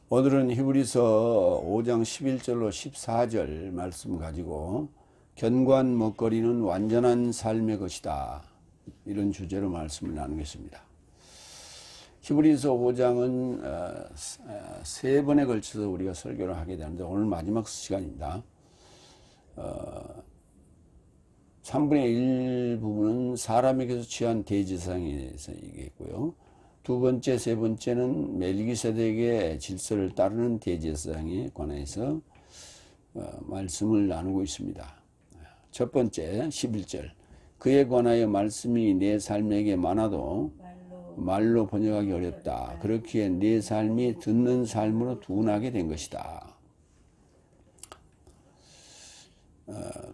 오늘은 히브리서 5장 11절로 14절 말씀 가지고 견고한 먹거리는 완전한 삶의 것이다, 이런 주제로 말씀을 나누겠습니다. 히브리서 5장은 세 번에 걸쳐서 우리가 설교를 하게 되는데 오늘 마지막 시간입니다. 3분의 1 부분은 사람에게서 취한 대제사장에 대해서 얘기했고요. 두 번째, 세 번째는 멜기세덱의 질서를 따르는 대제사장에 관해서 말씀을 나누고 있습니다. 첫 번째 11절, 그에 관하여 말씀이 내 삶에게 많아도 말로 번역하기 어렵다. 그렇기에 내 삶이 듣는 삶으로 둔하게 된 것이다.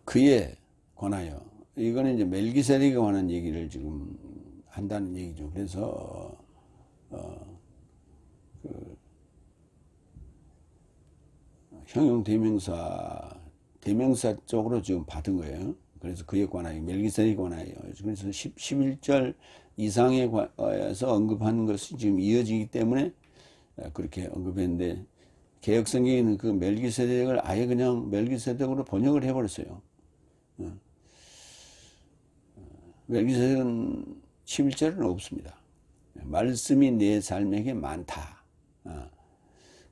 그에 관하여, 이거는 이제 멜기세덱에 관한 얘기를 지금 한다는 얘기죠. 그래서 형용 대명사 쪽으로 지금 받은 거예요. 그래서 그에 관하여, 멜기세덱에 관하여. 그래서 11절 이상에서 언급한 것이 지금 이어지기 때문에 그렇게 언급했는데, 개역성경에는 그 멜기세덱을 아예 그냥 멜기세덱으로 번역을 해버렸어요. 멜기세덱은 11절은 없습니다. 말씀이 내 삶에게 많다.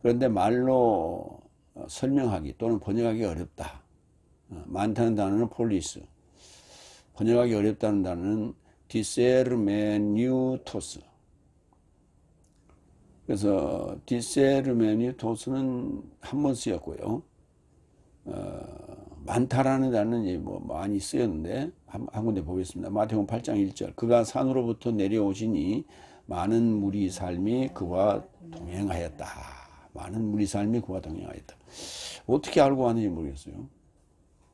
그런데 말로 설명하기 또는 번역하기 어렵다. 많다는 단어는 폴리스, 번역하기 어렵다는 단어는 디세르메니우토스. 그래서 디세르메니우토스는 한 번 쓰였고요. 많다라는 단어는 뭐 많이 쓰였는데 한 군데 보겠습니다. 마태복음 8장 1절, 그가 산으로부터 내려오시니 많은 무리 삶이 그와 동행하였다. 많은 무리 삶이 그와 동행하였다. 어떻게 알고 왔는지 모르겠어요.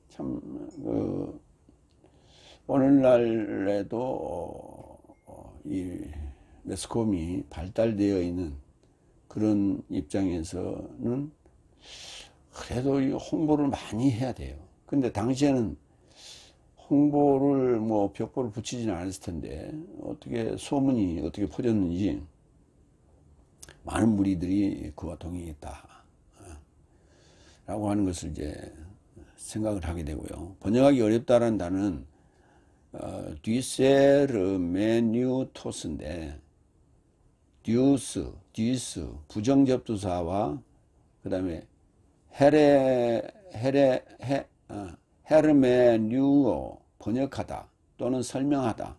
참 오늘날에도 이 매스컴이 발달되어 있는 그런 입장에서는 그래도 이 홍보를 많이 해야 돼요. 근데 당시에는 홍보를 뭐 벽보를 붙이지는 않았을 텐데 어떻게 소문이 어떻게 퍼졌는지 많은 무리들이 그와 동행했다 라고 하는 것을 이제 생각을 하게 되고요. 번역하기 어렵다는 단어는 디세르메뉴토스인데, 듀스 부정접두사와 그 다음에 헤르메뉴어, 번역하다 또는 설명하다.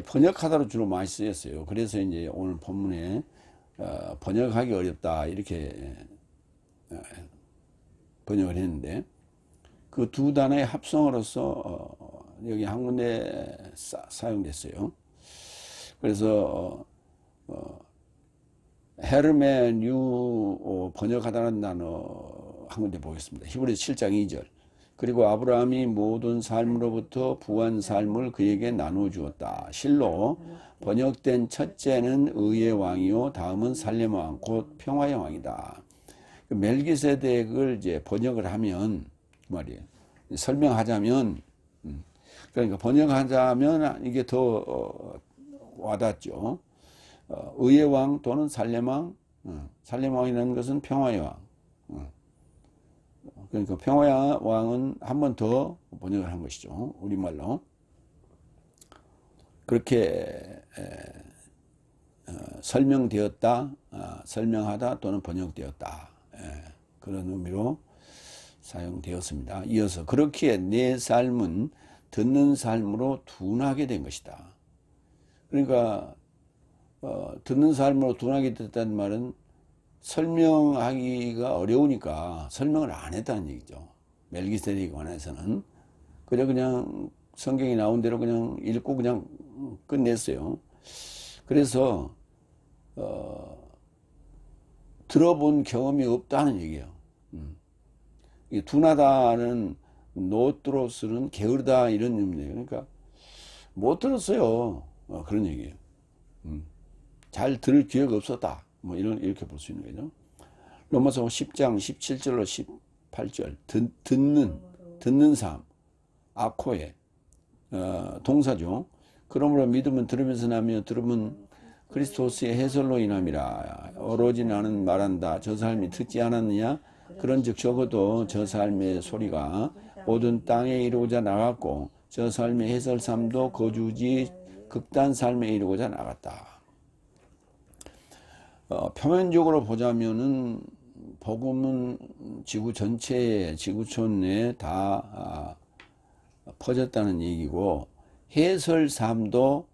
번역하다로 주로 많이 쓰였어요. 그래서 이제 오늘 본문에 번역하기 어렵다 이렇게 번역을 했는데, 그 두 단어의 합성어로서 여기 한 군데 사용됐어요. 그래서 헤르메뉴 번역하다는 단어 한 군데 보겠습니다. 히브리서 7장 2절, 그리고 아브라함이 모든 삶으로부터 부한 삶을 그에게 나누어 주었다. 실로 번역된 첫째는 의의 왕이요 다음은 살렘 왕 곧 평화의 왕이다. 멜기세덱을 이제 번역을 하면 그 말이에요. 설명하자면, 그러니까 번역하자면 이게 더 와닿죠. 의의 왕 또는 살렘 왕, 살렘 왕이라는 것은 평화의 왕. 그러니까 평화의 왕은 한 번 더 번역을 한 것이죠. 우리말로. 그렇게 설명되었다, 설명하다 또는 번역되었다. 그런 의미로 사용되었습니다. 이어서 그렇기에 내 삶은 듣는 삶으로 둔하게 된 것이다. 그러니까 듣는 삶으로 둔하게 됐다는 말은 설명하기가 어려우니까 설명을 안 했다는 얘기죠. 멜기세덱에 관해서는 그냥 성경이 나온 대로 그냥 읽고 그냥 끝냈어요. 그래서 들어본 경험이 없다는 얘기예요. 둔하다는 노트로스는 게으르다 이런 의미예요. 그러니까 못 들었어요. 그런 얘기예요. 잘 들을 기회가 없었다. 뭐 이렇게 볼 수 있는 거죠. 로마서 10장 17절로 18절, 듣는 삶, 아코에 동사죠. 그러므로 믿음은 들으면서 나며 들음은 그리스도스의 해설로 인함이라. 오로지 나는 말한다. 저 삶이 듣지 않았느냐? 그런즉 적어도 저 삶의 소리가 모든 땅에 이루고자 나갔고 저 삶의 해설삼도 거주지 극단 삶에 이루고자 나갔다. 표면적으로 보자면은 복음은 지구 전체에, 지구촌에 다 퍼졌다는 얘기고, 해설삼도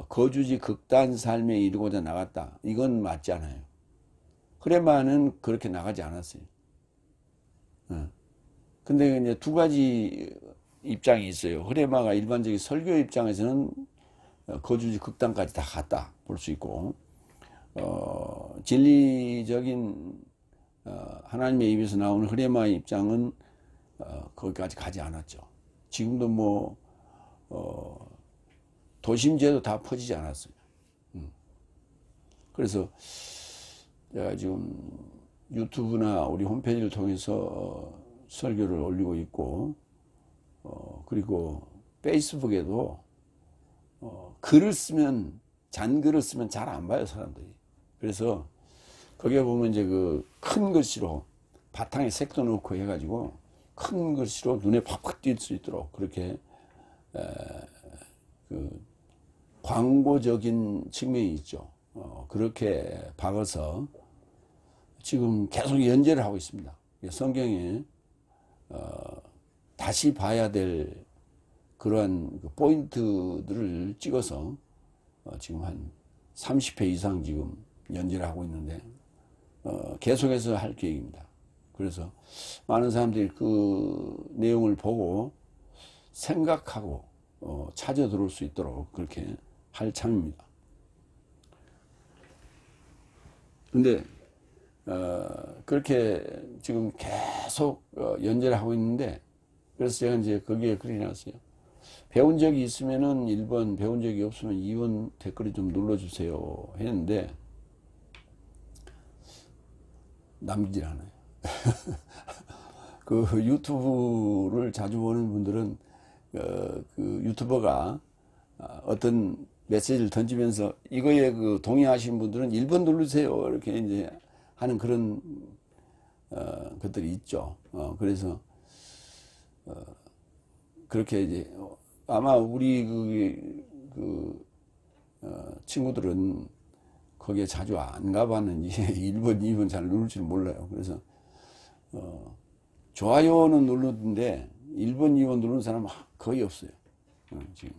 거주지 극단 삶에 이루고자 나갔다. 이건 맞지 않아요. 흐레마는 그렇게 나가지 않았어요. 근데 이제 두 가지 입장이 있어요. 흐레마가 일반적인 설교 입장에서는 거주지 극단까지 다 갔다 볼 수 있고, 진리적인 하나님의 입에서 나오는 흐레마의 입장은 거기까지 가지 않았죠. 지금도 뭐 도심지에도 다 퍼지지 않았어요. 그래서 제가 지금 유튜브나 우리 홈페이지를 통해서 설교를 올리고 있고, 그리고 페이스북에도 글을 쓰면, 잔글을 쓰면 잘 안 봐요, 사람들이. 그래서 거기에 보면 이제 그 큰 글씨로 바탕에 색도 넣고 해가지고 큰 글씨로 눈에 팍팍 띌 수 있도록 그렇게 그 광고적인 측면이 있죠. 그렇게 박아서 지금 계속 연재를 하고 있습니다. 성경에 다시 봐야 될 그러한 포인트들을 찍어서 지금 한 30회 이상 지금 연재를 하고 있는데 계속해서 할 계획입니다. 그래서 많은 사람들이 그 내용을 보고 생각하고 찾아 들어올 수 있도록 그렇게 할 참입니다. 근데 그렇게 지금 계속 연재를 하고 있는데, 그래서 제가 이제 거기에 글이 났어요. 배운 적이 있으면은 1번, 배운 적이 없으면 2번 댓글을 좀 눌러주세요 했는데 남기질 않아요. 그 유튜브를 자주 보는 분들은 그 유튜버가 어떤 메시지를 던지면서 이거에 그 동의하신 분들은 1번 누르세요 이렇게 이제 하는 그런 것들이 있죠. 그래서 그렇게 이제 아마 우리 친구들은 거기에 자주 안 가봤는지 1번, 2번 잘 누를 줄 몰라요. 그래서 좋아요는 누르는데 1번, 2번 누르는 사람은 거의 없어요. 지금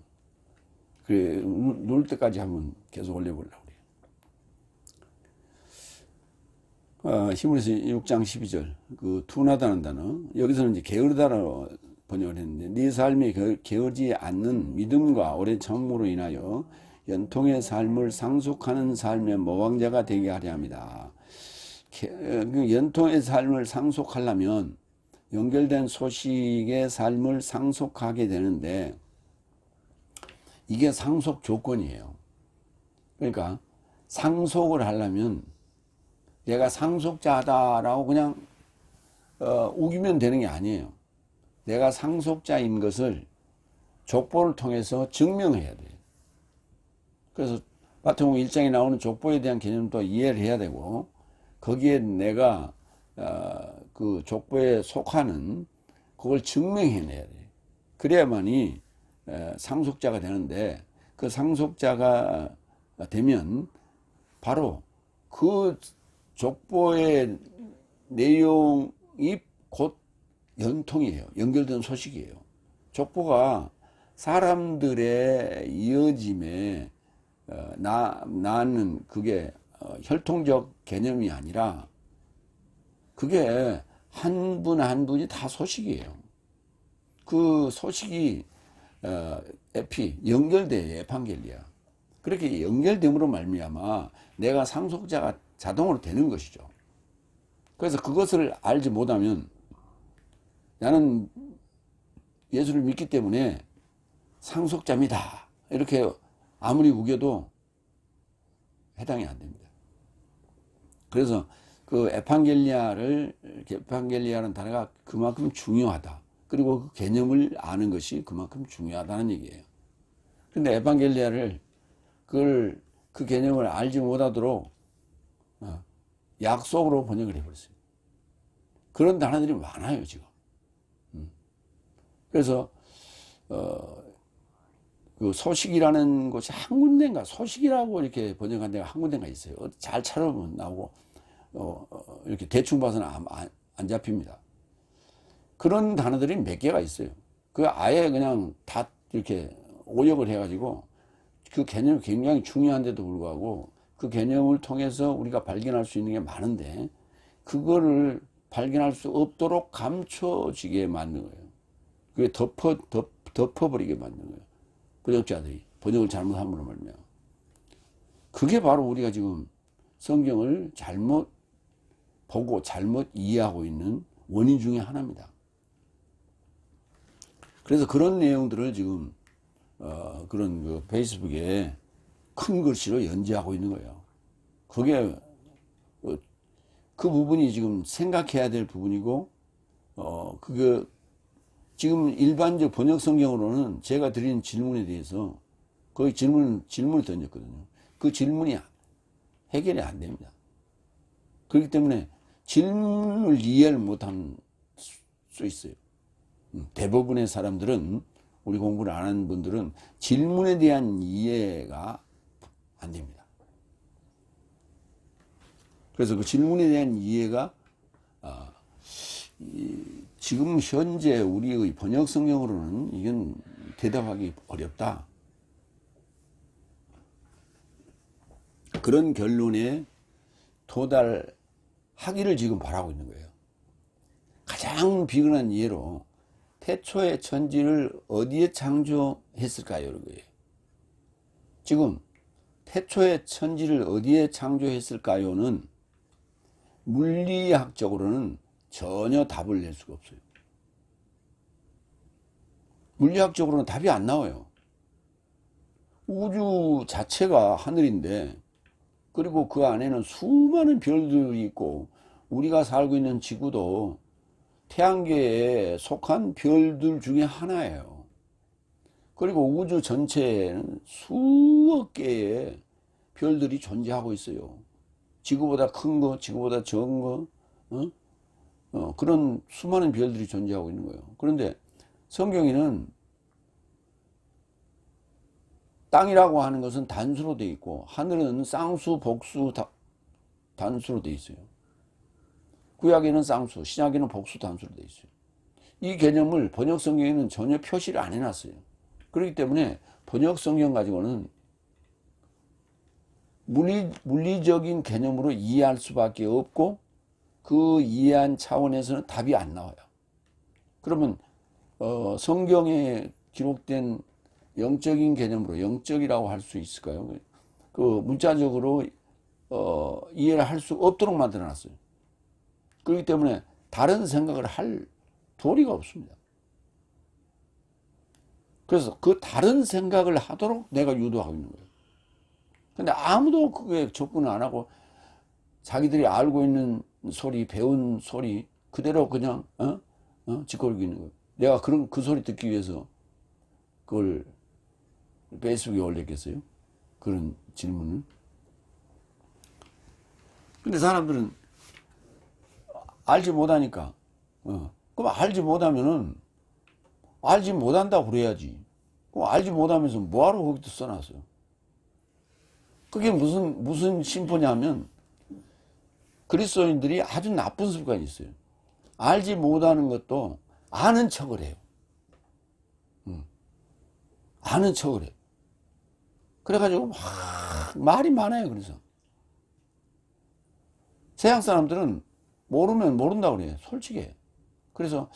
그래 누를 때까지 한번 계속 올려보려고 그래요. 히브리서 6장 12절 그 둔하다는 단어, 여기서는 이제 게으르다라고 번역을 했는데, 네 삶이 게으르지 않는 믿음과 오래 참음으로 인하여 연통의 삶을 상속하는 삶의 모방자가 되게 하려 합니다. 연통의 삶을 상속하려면 연결된 소식의 삶을 상속하게 되는데, 이게 상속 조건이에요. 그러니까 상속을 하려면 내가 상속자다라고 그냥 우기면 되는 게 아니에요. 내가 상속자인 것을 족보를 통해서 증명해야 돼요. 그래서 마태복음 1장에 나오는 족보에 대한 개념도 이해를 해야 되고, 거기에 내가 그 족보에 속하는 그걸 증명해내야 돼요. 그래야만이 상속자가 되는데, 그 상속자가 되면 바로 그 족보의 내용이 곧 연통이에요. 연결된 소식이에요. 족보가 사람들의 이어짐에 나는 그게 혈통적 개념이 아니라 그게 한 분 한 분이 다 소식이에요. 그 소식이 연결돼요. 에판겔리아. 그렇게 연결됨으로 말미암아 내가 상속자가 자동으로 되는 것이죠. 그래서 그것을 알지 못하면 나는 예수를 믿기 때문에 상속자입니다 이렇게 아무리 우겨도 해당이 안 됩니다. 그래서 그 에판겔리아라는 단어가 그만큼 중요하다. 그리고 그 개념을 아는 것이 그만큼 중요하다는 얘기예요. 근데 에판겔리아를 그걸 그 개념을 알지 못하도록 약속으로 번역을 해버렸어요. 그런 단어들이 많아요, 지금. 그래서 그 소식이라는 곳이 한 군데인가, 소식이라고 이렇게 번역한 데가 한 군데가 있어요. 잘 찾아보면 나오고 이렇게 대충 봐서는 안 잡힙니다. 그런 단어들이 몇 개가 있어요. 그 아예 그냥 다 이렇게 오역을 해가지고 그 개념이 굉장히 중요한데도 불구하고 그 개념을 통해서 우리가 발견할 수 있는 게 많은데 그거를 발견할 수 없도록 감춰지게 만든 거예요. 그게 덮어버리게 만든 거예요. 번역자들이 번역을 잘못함으로 말미암아. 그게 바로 우리가 지금 성경을 잘못 보고 잘못 이해하고 있는 원인 중에 하나입니다. 그래서 그런 내용들을 지금 그런 그 페이스북에 큰 글씨로 연재하고 있는 거예요. 그게 그 부분이 지금 생각해야 될 부분이고 그게 지금 일반적 번역 성경으로는 제가 드린 질문에 대해서 거의 질문을 던졌거든요. 그 질문이 해결이 안 됩니다. 그렇기 때문에 질문을 이해를 못할 수 있어요. 대부분의 사람들은, 우리 공부를 안 하는 분들은 질문에 대한 이해가 안 됩니다. 그래서 그 질문에 대한 이해가 지금 현재 우리의 번역 성경으로는 이건 대답하기 어렵다. 그런 결론에 도달하기를 지금 바라고 있는 거예요. 가장 비근한 예로 태초에 천지를 어디에 창조했을까요? 이런 거예요. 지금 태초에 천지를 어디에 창조했을까요는 물리학적으로는 전혀 답을 낼 수가 없어요. 물리학적으로는 답이 안 나와요. 우주 자체가 하늘인데, 그리고 그 안에는 수많은 별들이 있고 우리가 살고 있는 지구도 태양계에 속한 별들 중에 하나예요. 그리고 우주 전체에는 수억 개의 별들이 존재하고 있어요. 지구보다 큰 거, 지구보다 적은 거, 그런 수많은 별들이 존재하고 있는 거예요. 그런데 성경에는 땅이라고 하는 것은 단수로 되어 있고 하늘은 쌍수, 복수, 단수로 되어 있어요. 구약에는 쌍수, 신약에는 복수, 단수로 되어 있어요. 이 개념을 번역 성경에는 전혀 표시를 안 해놨어요. 그렇기 때문에 번역 성경 가지고는 물리적인 개념으로 이해할 수밖에 없고 그 이해한 차원에서는 답이 안 나와요. 그러면 성경에 기록된 영적인 개념으로, 영적이라고 할 수 있을까요? 그 문자적으로 이해를 할 수 없도록 만들어 놨어요. 그렇기 때문에 다른 생각을 할 도리가 없습니다. 그래서 그 다른 생각을 하도록 내가 유도하고 있는 거예요. 근데 아무도 그게 접근을 안 하고 자기들이 알고 있는 소리, 배운 소리 그대로 그냥 짓거리고 있는 거예요. 내가 그 소리 듣기 위해서 그걸 페이스북에 올렸겠어요? 그런 질문을. 근데 사람들은 알지 못하니까 그럼 알지 못하면은 알지 못한다고 그래야지. 그럼 알지 못하면서 뭐하러 거기다 써놨어요? 그게 무슨 심보냐면 그리스도인들이 아주 나쁜 습관이 있어요. 알지 못하는 것도 아는 척을 해요. 아는 척을 해요. 그래가지고 막 말이 많아요. 그래서 서양 사람들은 모르면 모른다고 그래요. 솔직해. 그래서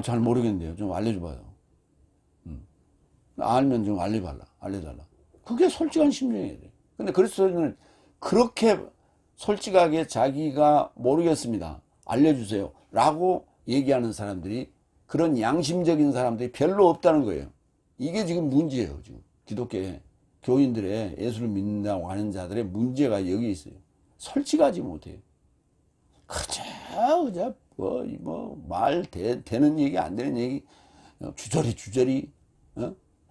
잘 모르겠는데요. 좀 알려줘봐요. 알면 좀 알려달라. 그게 솔직한 심정이에요. 근데 그리스도인은 그렇게 솔직하게 자기가 모르겠습니다, 알려주세요 라고 얘기하는 사람들이, 그런 양심적인 사람들이 별로 없다는 거예요. 이게 지금 문제예요. 지금 기독교 교인들의, 예수를 믿는다고 하는 자들의 문제가 여기 있어요. 솔직하지 못해요. 그저 말 되는 얘기 안 되는 얘기 주저리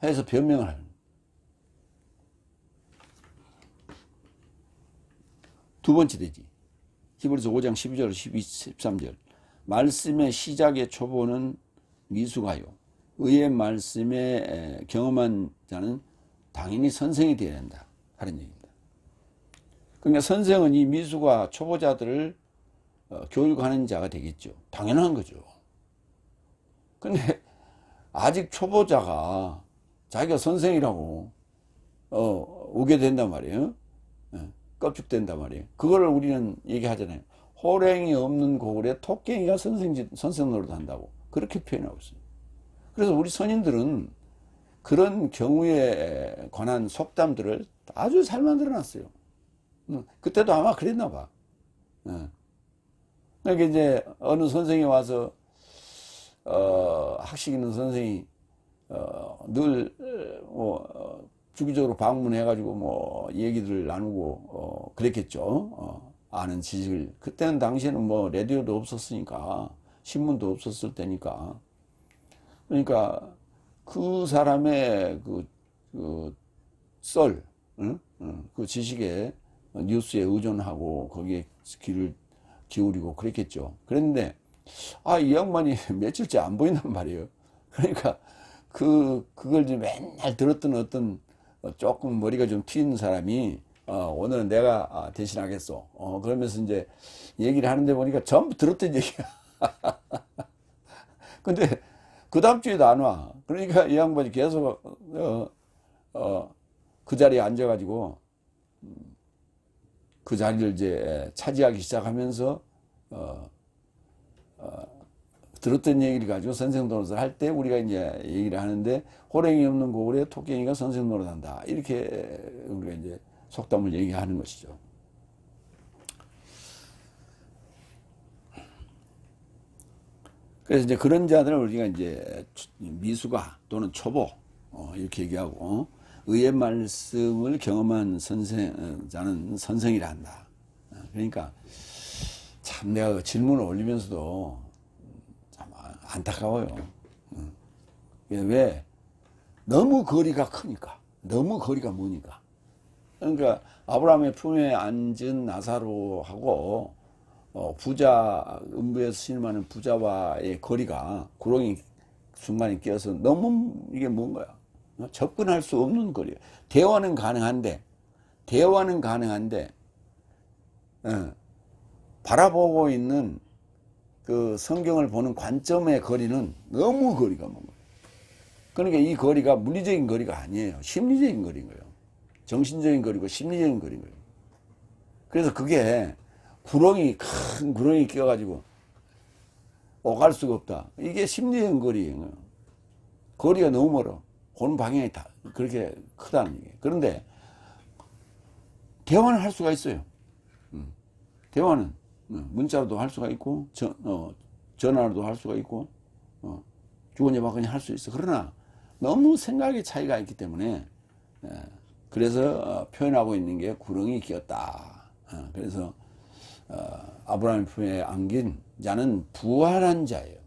해서 변명을 하는. 두 번째 되지. 히브리서 5장 12절, 12, 13절. 말씀의 시작의 초보는 미수가요. 의의 말씀에 경험한 자는 당연히 선생이 되어야 한다. 하는 얘기입니다. 그러니까 선생은 이 미수가 초보자들을 교육하는 자가 되겠죠. 당연한 거죠. 근데 아직 초보자가 자기가 선생이라고 오게 된단 말이에요. 껍죽된단 말이에요. 그거를 우리는 얘기하잖아요. 호랭이 없는 고을에 토깽이가 선생 노릇 한다고 그렇게 표현하고 있어요. 그래서 우리 선인들은 그런 경우에 관한 속담들을 아주 잘 만들어 놨어요. 그때도 아마 그랬나 봐. 그러니까 이제 어느 선생이 와서 학식 있는 선생이 늘 주기적으로 방문해 가지고 뭐 얘기들을 나누고 그랬겠죠. 아는 지식을. 그때는 당시에는 뭐 라디오도 없었으니까 신문도 없었을 때니까. 그러니까 그 사람의 그 지식에 뉴스에 의존하고 거기에 귀를 기울이고 그랬겠죠. 그랬는데 이 양반이 며칠째 안 보인단 말이에요. 그러니까 그걸 좀 맨날 들었던 어떤 조금 머리가 좀 튀는 사람이 오늘은 내가 대신하겠어. 그러면서 이제 얘기를 하는데 보니까 전부 들었던 얘기야. 근데 그 다음 주에도 안 와. 그러니까 이 양반이 계속 그 자리에 앉아가지고 그 자리를 이제 차지하기 시작하면서 들었던 얘기를 가지고 선생 노릇을 할 때 우리가 이제 얘기를 하는데 호랭이 없는 고을에 토깽이가 선생 노릇한다. 이렇게 우리가 이제 속담을 얘기하는 것이죠. 그래서 이제 그런 자들을 우리가 이제 미수가 또는 초보 이렇게 얘기하고 의의 말씀을 경험한 자는 선생이라 한다. 그러니까 참 내가 그 질문을 올리면서도 참 안타까워요. 왜? 너무 거리가 크니까. 너무 거리가 머니까. 그러니까 아브라함의 품에 앉은 나사로하고 부자, 음부에서 신음하는 부자와의 거리가 구렁이 중간에 끼어서 너무 이게 뭔 거야. 접근할 수 없는 거리예요. 대화는 가능한데 바라보고 있는 그 성경을 보는 관점의 거리는 너무 거리가 먼 거예요. 그러니까 이 거리가 물리적인 거리가 아니에요. 심리적인 거리인 거예요. 정신적인 거리고 심리적인 거리인 거예요. 그래서 그게 큰 구렁이 끼어가지고 오갈 수가 없다. 이게 심리적인 거리예요. 거리가 너무 멀어. 보는 방향이 다 그렇게 크다는 얘기예요. 그런데 대화는 할 수가 있어요. 대화는 문자로도 할 수가 있고 전화로도 할 수가 있고 주거니 받거니 할 수 있어. 그러나 너무 생각의 차이가 있기 때문에 그래서 표현하고 있는 게 구렁이 끼었다. 그래서 아브라함의 품에 안긴 자는 부활한 자예요.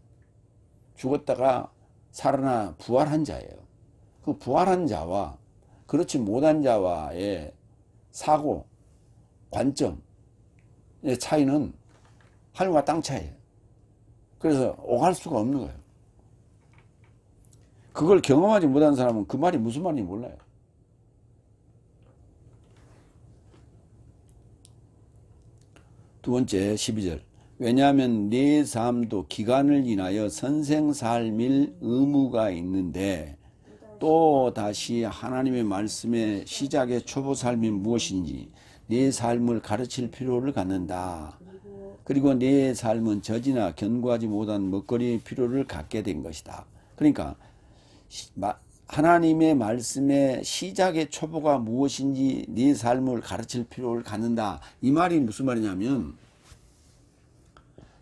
죽었다가 살아나 부활한 자예요. 그 부활한 자와 그렇지 못한 자와의 사고 관점의 차이는 하늘과 땅 차이예요. 그래서 오갈 수가 없는 거예요. 그걸 경험하지 못한 사람은 그 말이 무슨 말인지 몰라요. 두 번째 12절. 왜냐하면 네 삶도 기간을 인하여 선생 삶일 의무가 있는데 또 다시 하나님의 말씀의 시작의 초보 삶이 무엇인지 네 삶을 가르칠 필요를 갖는다. 그리고 네 삶은 저지나 견고하지 못한 먹거리의 필요를 갖게 된 것이다. 그러니까 하나님의 말씀의 시작의 초보가 무엇인지 네 삶을 가르칠 필요를 갖는다. 이 말이 무슨 말이냐면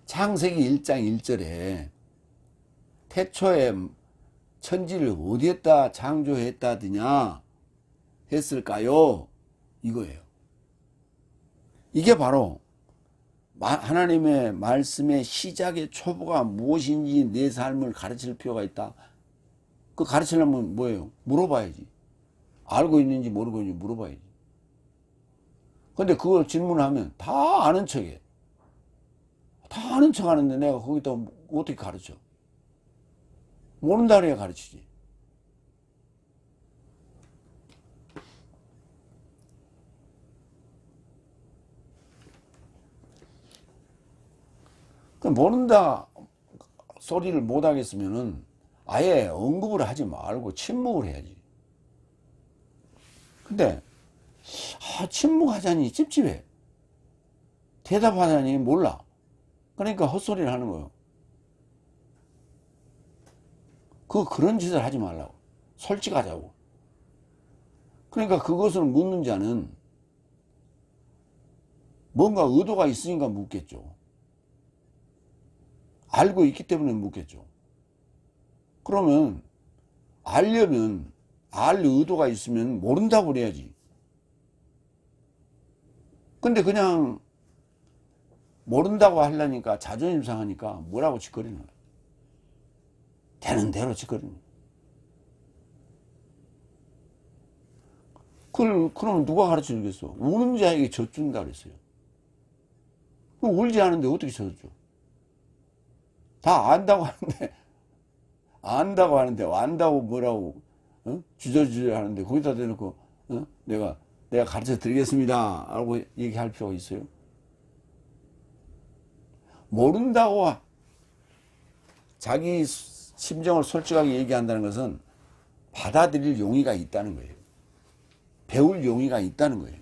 창세기 1장 1절에 태초에 천지를 어디에다 창조했다더냐 했을까요? 이거예요. 이게 바로 하나님의 말씀의 시작의 초보가 무엇인지 내 삶을 가르칠 필요가 있다. 그 가르치려면 뭐예요? 물어봐야지. 알고 있는지 모르고 있는지 물어봐야지. 근데 그걸 질문하면 다 아는 척해. 다 아는 척 하는데 내가 거기다 어떻게 가르쳐? 모른다 그래야 가르치지. 그 모른다 소리를 못 하겠으면은 아예 언급을 하지 말고 침묵을 해야지. 근데 침묵하자니 찝찝해. 대답하자니 몰라. 그러니까 헛소리를 하는 거예요. 그런 짓을 하지 말라고. 솔직하자고. 그러니까 그것을 묻는 자는 뭔가 의도가 있으니까 묻겠죠. 알고 있기 때문에 묻겠죠. 그러면 알려면 알 의도가 있으면 모른다고 그래야지. 근데 그냥 모른다고 하려니까 자존심 상하니까 뭐라고 짓거리는 거야. 되는 대로 짓거리는 거야. 그러면 누가 가르쳐 주겠어? 우는 자에게 젖준다 그랬어요. 울지 않은데 어떻게 젖줘? 다 안다고 하는데, 안다고 뭐라고, 주저주저 하는데, 거기다 대놓고, 내가 가르쳐 드리겠습니다. 라고 얘기할 필요가 있어요? 모른다고 자기 심정을 솔직하게 얘기한다는 것은 받아들일 용의가 있다는 거예요. 배울 용의가 있다는 거예요.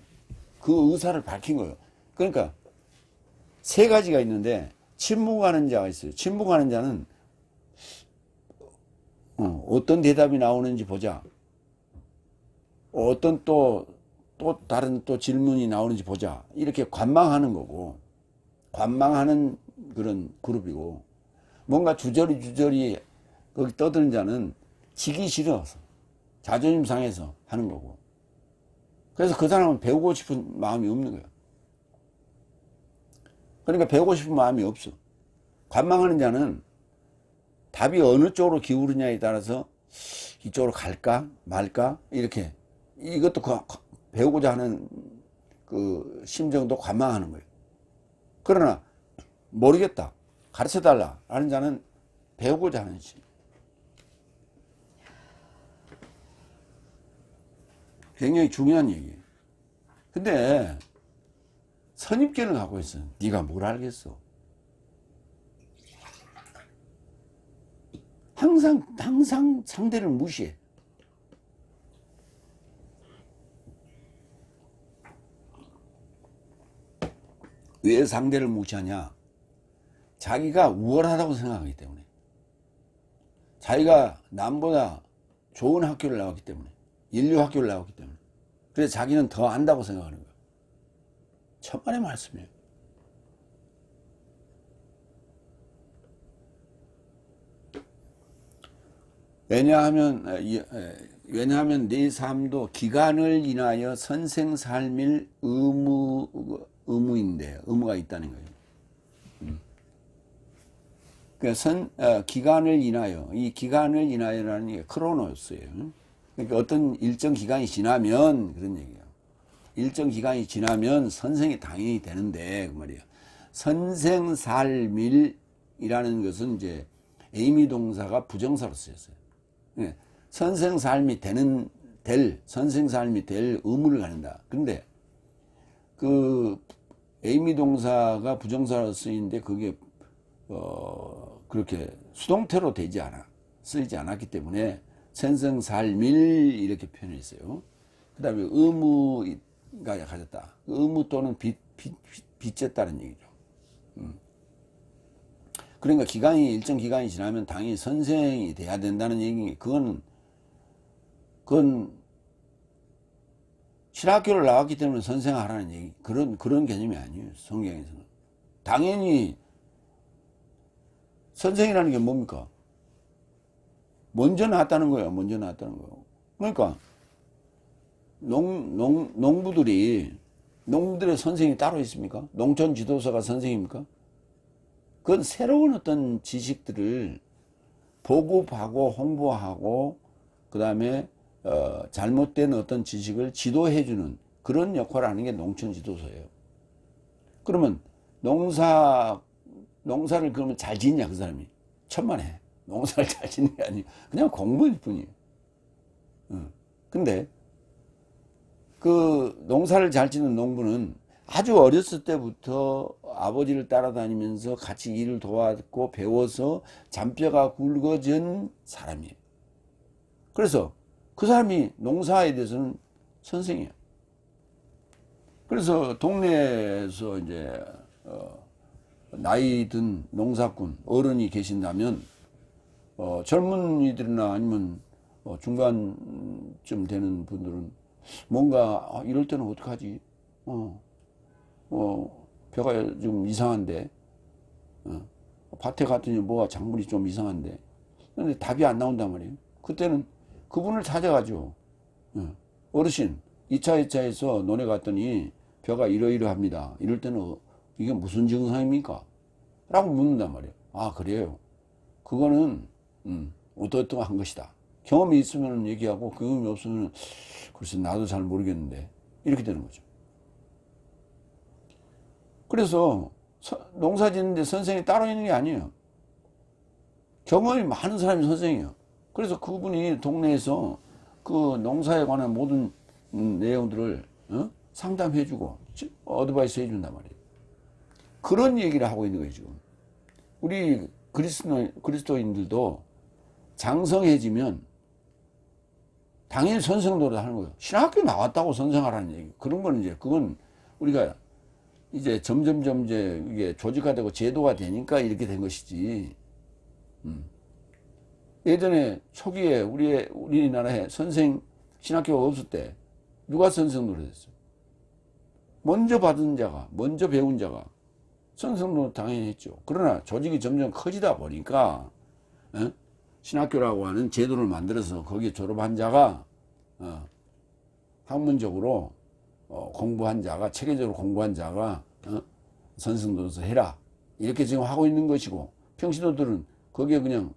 그 의사를 밝힌 거예요. 그러니까 세 가지가 있는데 침묵하는 자가 있어요. 침묵하는 자는 어떤 대답이 나오는지 보자. 어떤 또 다른 또 질문이 나오는지 보자. 이렇게 관망하는 거고, 관망하는 그런 그룹이고, 뭔가 주저리 거기 떠드는 자는 지기 싫어서, 자존심 상해서 하는 거고. 그래서 그 사람은 배우고 싶은 마음이 없는 거예요. 그러니까 배우고 싶은 마음이 없어. 관망하는 자는 답이 어느 쪽으로 기울느냐에 따라서 이쪽으로 갈까 말까 이렇게, 이것도 배우고자 하는 그 심정도 관망하는 거예요. 그러나 모르겠다, 가르쳐달라 하는 자는 배우고자 하는 심. 굉장히 중요한 얘기예요. 근데 선입견을 갖고 있어. 네가 뭘 알겠어. 항상 상대를 무시해. 왜 상대를 무시하냐? 자기가 우월하다고 생각하기 때문에. 자기가 남보다 좋은 학교를 나왔기 때문에. 인류 학교를 나왔기 때문에. 그래서 자기는 더 안다고 생각하는 거야. 천만의 말씀이에요. 왜냐하면 내 삶도 기간을 인하여 선생 삶일 의무가 있다는 거예요. 그러니까 기간을 인하여, 이 기간을 인하여라는 게 크로노스예요. 그러니까 어떤 일정 기간이 지나면 그런 얘기예요. 일정 기간이 지나면 선생이 당연히 되는데 그 말이에요. 선생 삶일이라는 것은 이제 에이미 동사가 부정사로 쓰였어요. 선생 삶이 선생 삶이 될 의무를 갖는다. 그런데 그 에이미 동사가 부정사로 쓰이는데 그게 그렇게 수동태로 쓰이지 않았기 때문에 선생 삶일 이렇게 표현했어요. 그 다음에 의무가 가졌다. 의무 또는 빚졌다는 얘기죠. 그러니까 일정 기간이 지나면 당연히 선생이 돼야 된다는 얘기. 그건 신학교를 나왔기 때문에 선생하라는 얘기. 그런 개념이 아니에요. 성경에서는. 당연히 선생이라는 게 뭡니까? 먼저 나왔다는 거예요. 먼저 나왔다는 거예요. 그러니까 농부들의 선생이 따로 있습니까? 농촌 지도사가 선생입니까? 그건 새로운 어떤 지식들을 보급하고 홍보하고 그 다음에 잘못된 어떤 지식을 지도해주는 그런 역할을 하는 게 농촌 지도소예요. 그러면 농사를 그러면 잘 짓냐, 그 사람이? 천만에. 농사를 잘 짓는 게 아니에요. 그냥 공부일 뿐이에요. 근데 그 농사를 잘 짓는 농부는 아주 어렸을 때부터 아버지를 따라다니면서 같이 일을 도왔고 배워서 잔뼈가 굵어진 사람이에요. 그래서 그 사람이 농사에 대해서는 선생이에요. 그래서 동네에서 이제 나이 든 농사꾼 어른이 계신다면 젊은이들이나 아니면 중간쯤 되는 분들은 뭔가 이럴 때는 어떡하지? 벼가 좀 이상한데 밭에 갔더니 뭐가 작물이 좀 이상한데 근데 답이 안 나온단 말이에요. 그때는 그분을 찾아가죠. 어르신 2차 2차에서 논에 갔더니 벼가 이러이러합니다. 이럴 때는 이게 무슨 증상입니까? 라고 묻는단 말이에요. 아 그래요. 그거는 어떠한 것이다. 경험이 있으면 얘기하고 경험이 없으면 글쎄 나도 잘 모르겠는데 이렇게 되는 거죠. 그래서 농사 짓는데 선생이 따로 있는 게 아니에요. 경험이 많은 사람이 선생이에요. 그래서 그분이 동네에서 그 농사에 관한 모든 내용들을 상담해주고 어드바이스 해준단 말이에요. 그런 얘기를 하고 있는 거예요 지금. 우리 그리스도인들도 장성해지면 당연히 선생노릇 하는 거예요. 신학교 나왔다고 선생하라는 얘기. 그런 거는 이제 그건 우리가 이제 점점 이게 조직화되고 제도가 되니까 이렇게 된 것이지. 예전에 초기에 우리나라에 신학교가 없을 때 누가 선생 노릇했어요? 먼저 받은 자가, 먼저 배운 자가 선생 노릇 당연히 했죠. 그러나 조직이 점점 커지다 보니까 신학교라고 하는 제도를 만들어서 거기에 졸업한 자가 학문적으로 공부한 자가 체계적으로 공부한 자가 선생 노릇을 해라 이렇게 지금 하고 있는 것이고 평신도들은 거기에 그냥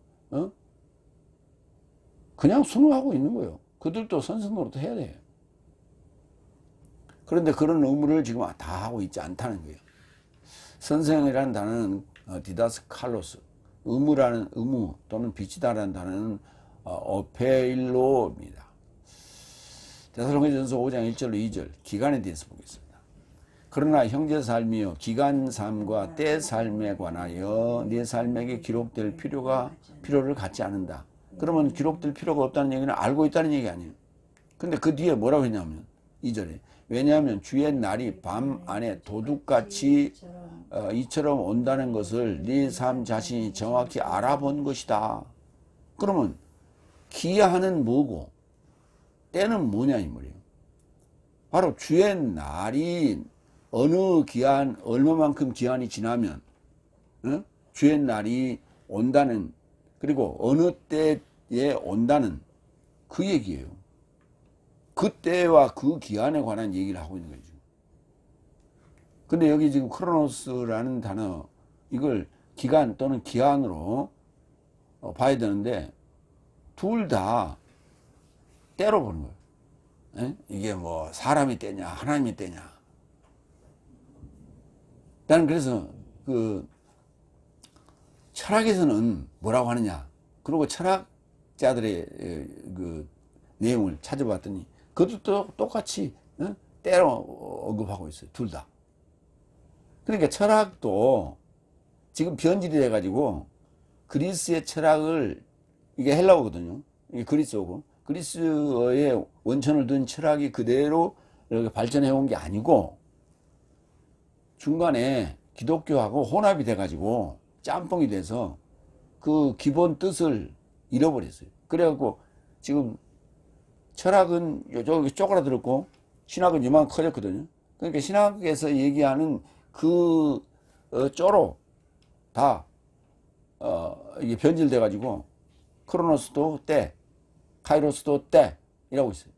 순응하고 있는 거예요. 그들도 선생 노릇 해야 돼요. 그런데 그런 의무를 지금 다 하고 있지 않다는 거예요. 선생이라는 단어는 디다스칼로스 의무 또는 빚이다라는 단어는 오페일로입니다. 데살로니가전서 5장 1절로 2절 기간에 대해서 보겠습니다. 그러나 형제 삶이여 기간 삶과 때 삶에 관하여 네 삶에게 기록될 필요를 갖지 않는다. 그러면 기록될 필요가 없다는 얘기는 알고 있다는 얘기 아니에요. 근데 그 뒤에 뭐라고 했냐면 2절에 왜냐하면 주의 날이 밤 안에 도둑같이 이처럼 온다는 것을 네 삶 자신이 정확히 알아본 것이다. 그러면 기한은 뭐고 때는 뭐냐 이 말이에요. 바로 주의 날이 어느 기한 얼마만큼 기한이 지나면 주의 날이 온다는 그리고 어느 때에 온다는 그 얘기예요. 그 때와 그 기한에 관한 얘기를 하고 있는 거죠. 근데 여기 지금 크로노스라는 단어 이걸 기간 또는 기한으로 봐야 되는데 둘 다 때로 보는 거예요. 이게 뭐 사람이 때냐 하나님이 때냐. 나는 그래서 그 철학에서는 뭐라고 하느냐. 그리고 철학자들의 그 내용을 찾아봤더니 그것도 똑같이 때로 언급하고 있어요. 둘 다. 그러니까 철학도 지금 변질이 돼가지고 그리스의 철학을 이게 헬라어거든요. 이게 그리스어고 그리스어의 원천을 둔 철학이 그대로 이렇게 발전해 온 게 아니고 중간에 기독교하고 혼합이 돼가지고 짬뽕이 돼서 그 기본 뜻을 잃어버렸어요. 그래갖고 지금 철학은 여기 쪼그라들었고 신학은 이만 커졌거든요. 그러니까 신학에서 얘기하는 그 쪼로 다 이게 변질돼 가지고 크로노스도 때 카이로스도 때 이라고 있어요.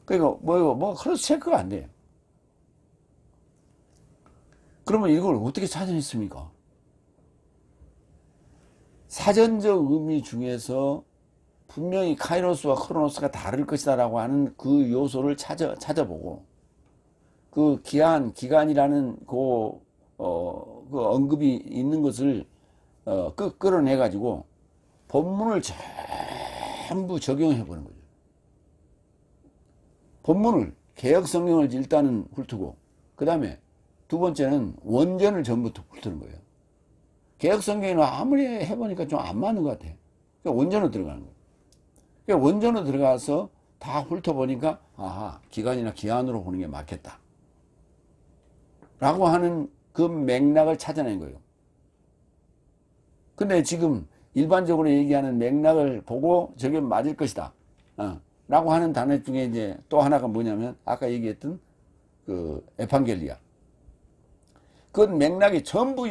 그러니까 뭐 크로스 체크가 안 돼요. 그러면 이걸 어떻게 찾아냈습니까? 사전적 의미 중에서 분명히 카이로스와 크로노스가 다를 것이다라고 하는 그 요소를 찾아보고 그 기간이라는 그 언급이 있는 것을 끌어내 가지고 본문을 전부 적용해 보는 거죠. 본문을 개역 성경을 일단은 훑고 그 다음에 두 번째는 원전을 전부 훑는 거예요. 개역 성경은 아무리 해보니까 좀 안 맞는 것 같아요. 그러니까 원전으로 들어가는 거예요. 그러니까 원전으로 들어가서 다 훑어보니까 아하, 기간이나 기한으로 보는 게 맞겠다 라고 하는 그 맥락을 찾아낸 거예요. 근데 지금 일반적으로 얘기하는 맥락을 보고 저게 맞을 것이다 라고 하는 단어 중에 이제 또 하나가 뭐냐면 아까 얘기했던 그 에반겔리아. 그 맥락이 전부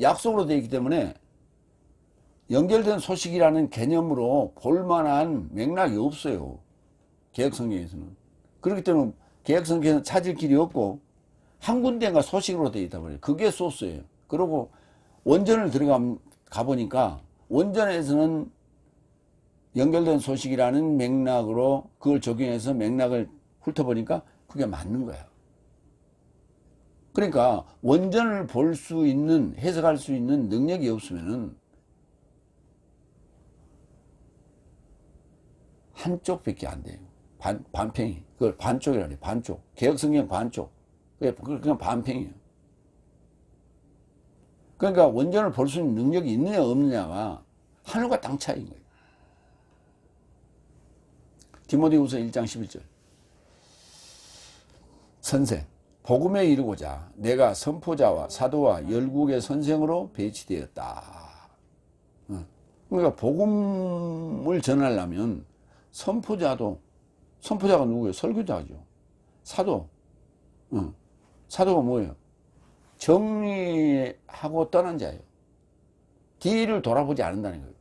약속으로 되어 있기 때문에 연결된 소식이라는 개념으로 볼만한 맥락이 없어요. 개역성경에서는. 그렇기 때문에 개역성경에서는 찾을 길이 없고 한 군데가 소식으로 되어 있다 보니 그게 소스예요. 그리고 원전을 가보니까 원전에서는 연결된 소식이라는 맥락으로 그걸 적용해서 맥락을 훑어보니까 그게 맞는 거야. 그러니까 원전을 볼 수 있는, 해석할 수 있는 능력이 없으면은 한쪽밖에 안 돼요. 반팽이. 그걸 반쪽이라 그래. 반쪽. 개역성경 반쪽. 그냥 반팽이에요. 그러니까 원전을 볼 수 있는 능력이 있느냐 없느냐가 하늘과 땅 차이인 거예요. 디모데후서 1장 11절. 선생, 복음에 이르고자 내가 선포자와 사도와 열국의 선생으로 배치되었다. 그러니까 복음을 전하려면 선포자가 누구예요? 설교자죠. 사도. 사도가 뭐예요? 정리하고 떠난 자예요. 뒤를 돌아보지 않는다는 거예요.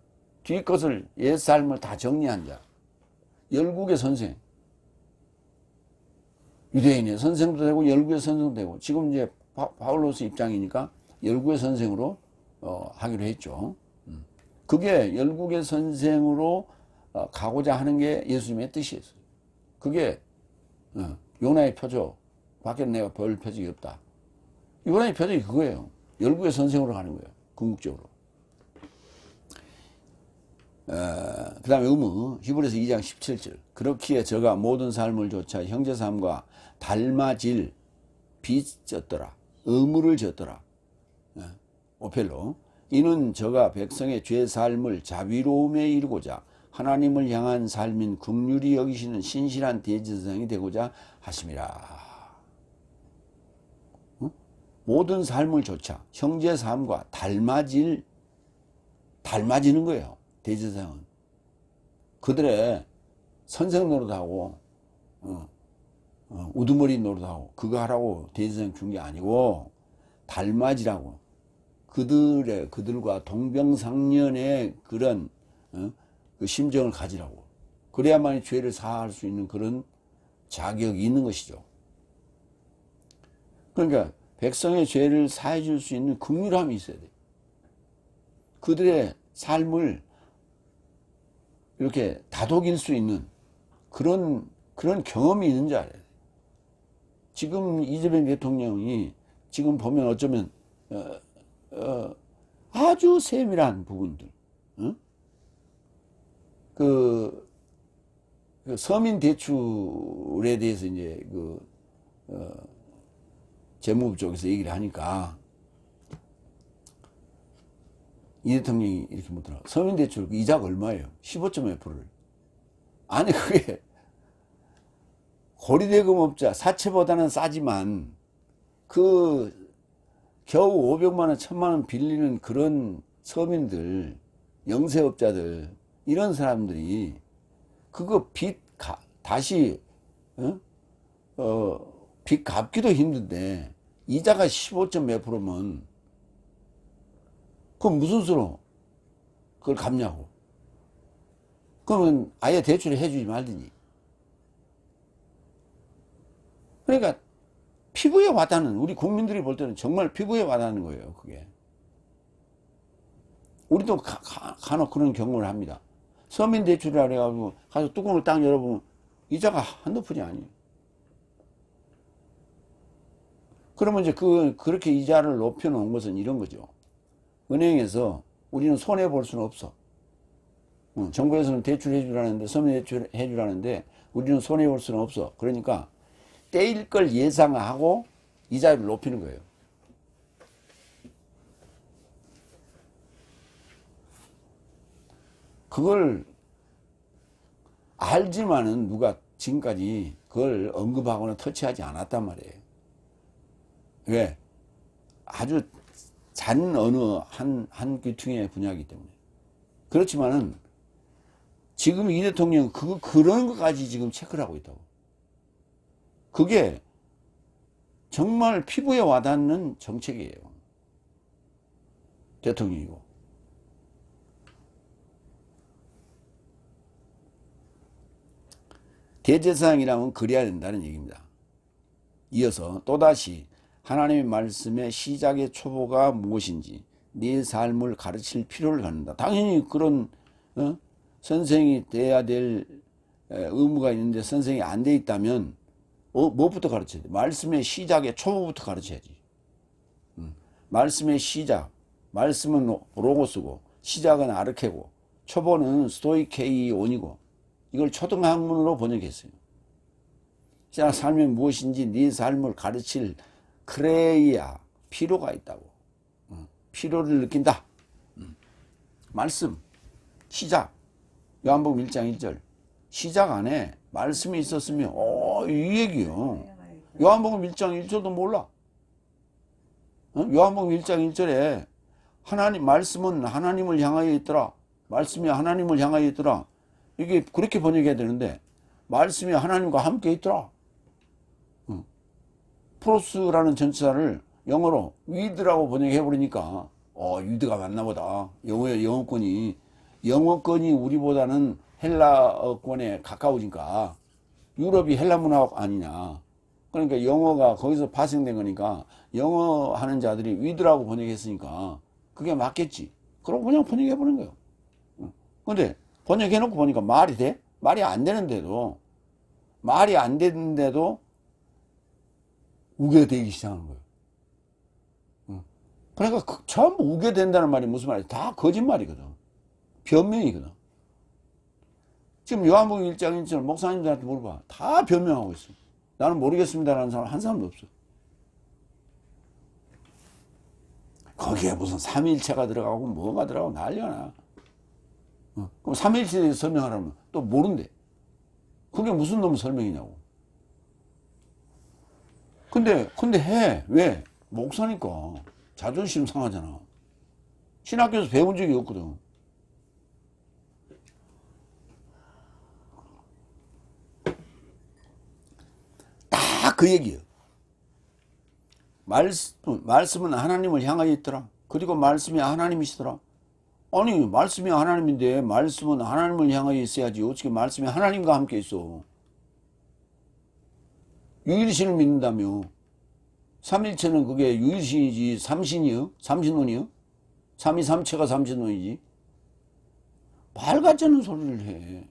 뒤 것을 옛 삶을 다 정리한 자. 열국의 선생. 유대인의 선생도 되고 열국의 선생도 되고 지금 이제 바울로스 입장이니까 열국의 선생으로 하기로 했죠. 그게 열국의 선생으로 가고자 하는 게 예수님의 뜻이었어요. 그게 요나의 표적 밖에 내가 볼 표적이 없다. 요나의 표적이 그거예요. 열국의 선생으로 가는 거예요. 궁극적으로. 그 다음에 의무 히브리서 2장 17절. 그렇기에 저가 모든 삶을 조차 형제 삶과 닮아질 빚졌더라. 의무를 졌더라. 오펠로. 이는 저가 백성의 죄 삶을 자비로움에 이르고자 하나님을 향한 삶인 긍휼히 여기시는 신실한 대제사장이 되고자 하심이라. 모든 삶을 조차 형제 삶과 닮아지는 거예요. 대제사장은 그들의 선생 노릇하고 우두머리 노릇하고 그거 하라고 대제사장 준 게 아니고 닮아지라고 그들과 동병상련의 그런 그 심정을 가지라고 그래야만 죄를 사할 수 있는 그런 자격이 있는 것이죠. 그러니까 백성의 죄를 사해 줄 수 있는 긍휼함이 있어야 돼. 그들의 삶을 이렇게 다독일 수 있는 그런 경험이 있는 줄 알아요. 지금 이재명 대통령이 지금 보면 어쩌면 아주 세밀한 부분들, 그 서민 대출에 대해서 이제 재무부 쪽에서 얘기를 하니까 이 대통령이 이렇게 묻더라. 서민대출 이자가 얼마예요? 15.5%를. 아니 그게 고리대금업자 사채보다는 싸지만 그 겨우 500만 원, 1000만 원 빌리는 그런 서민들, 영세업자들 이런 사람들이 그거 다시 빚 갚기도 힘든데 이자가 15몇 %면 그럼 무슨 수로 그걸 갚냐고. 그러면 아예 대출을 해주지 말더니. 그러니까 피부에 와닿는, 우리 국민들이 볼 때는 정말 피부에 와닿는 거예요. 그게. 우리도 간혹 그런 경험을 합니다. 서민대출이라 그래가지고 가서 뚜껑을 딱 열어보면 이자가 한두 푼이 아니에요. 그러면 이제 그렇게 이자를 높여놓은 것은 이런 거죠. 은행에서 우리는 손해볼 수는 없어. 정부에서는 대출해 주라는데, 서민대출 해 주라는데, 우리는 손해볼 수는 없어. 그러니까 떼일 걸 예상하고 이자를 높이는 거예요. 그걸 알지만은 누가 지금까지 그걸 언급하거나 터치하지 않았단 말이에요. 왜? 아주 잔 어느 한 귀퉁이의 분야이기 때문에. 그렇지만은 지금 이 대통령은 그런 것까지 지금 체크를 하고 있다고. 그게 정말 피부에 와닿는 정책이에요. 대통령이고. 대제사장이라면 그래야 된다는 얘기입니다. 이어서 또다시 하나님의 말씀의 시작의 초보가 무엇인지 네 삶을 가르칠 필요를 갖는다. 당연히 그런 선생이 돼야 될 의무가 있는데 선생이 안 돼 있다면 무엇부터 가르쳐야 돼? 말씀의 시작의 초보부터 가르쳐야지. 말씀의 시작, 말씀은 로고스고 시작은 아르케고 초보는 스토이케이온이고 이걸 초등학문으로 번역했어요. 자, 삶이 무엇인지 네 삶을 가르칠 크레이야 필요가 있다고. 필요를 느낀다. 말씀 시작 요한복음 1장 1절 시작 안에 말씀이 있었으면 이 얘기요. 요한복음 1장 1절도 몰라. 요한복음 1장 1절에 하나님 말씀은 하나님을 향하여 있더라. 말씀이 하나님을 향하여 있더라. 이게 그렇게 번역해야 되는데 말씀이 하나님과 함께 있더라. 프로스라는 전치사를 영어로 with라고 번역해 버리니까 with가 맞나 보다. 영어권이 우리보다는 헬라어권에 가까우니까 유럽이 헬라 문화 아니냐. 그러니까 영어가 거기서 파생된 거니까 영어 하는 자들이 with라고 번역했으니까 그게 맞겠지. 그럼 그냥 번역해 버린 거예요. 근데 번역해 놓고 보니까 말이 돼? 말이 안 되는데도 우겨대기 시작하는 거예요. 그러니까 전부 우겨댄다는 말이 무슨 말이야? 다 거짓말이거든. 변명이거든. 지금 요한복음 1장 1절 목사님들한테 물어봐. 다 변명하고 있어. 나는 모르겠습니다라는 사람 한 사람도 없어. 거기에 무슨 삼위일체가 들어가고 뭐가 들어가고 난리가 나. 그럼 삼위일체에 대해서 설명하라면 또 모른대. 그게 무슨 놈의 설명이냐고. 근데 해. 왜? 목사니까. 자존심 상하잖아. 신학교에서 배운 적이 없거든. 딱 그 얘기예요. 말씀은 하나님을 향하여 있더라. 그리고 말씀이 하나님이시더라. 아니 말씀이 하나님인데 말씀은 하나님을 향하여 있어야지. 어떻게 말씀이 하나님과 함께 있어. 유일신을 믿는다며. 삼일체는 그게 유일신이지 삼신이요? 삼신론이요? 삼위삼체가 삼신론이지. 말 같지 않은 소리를 해.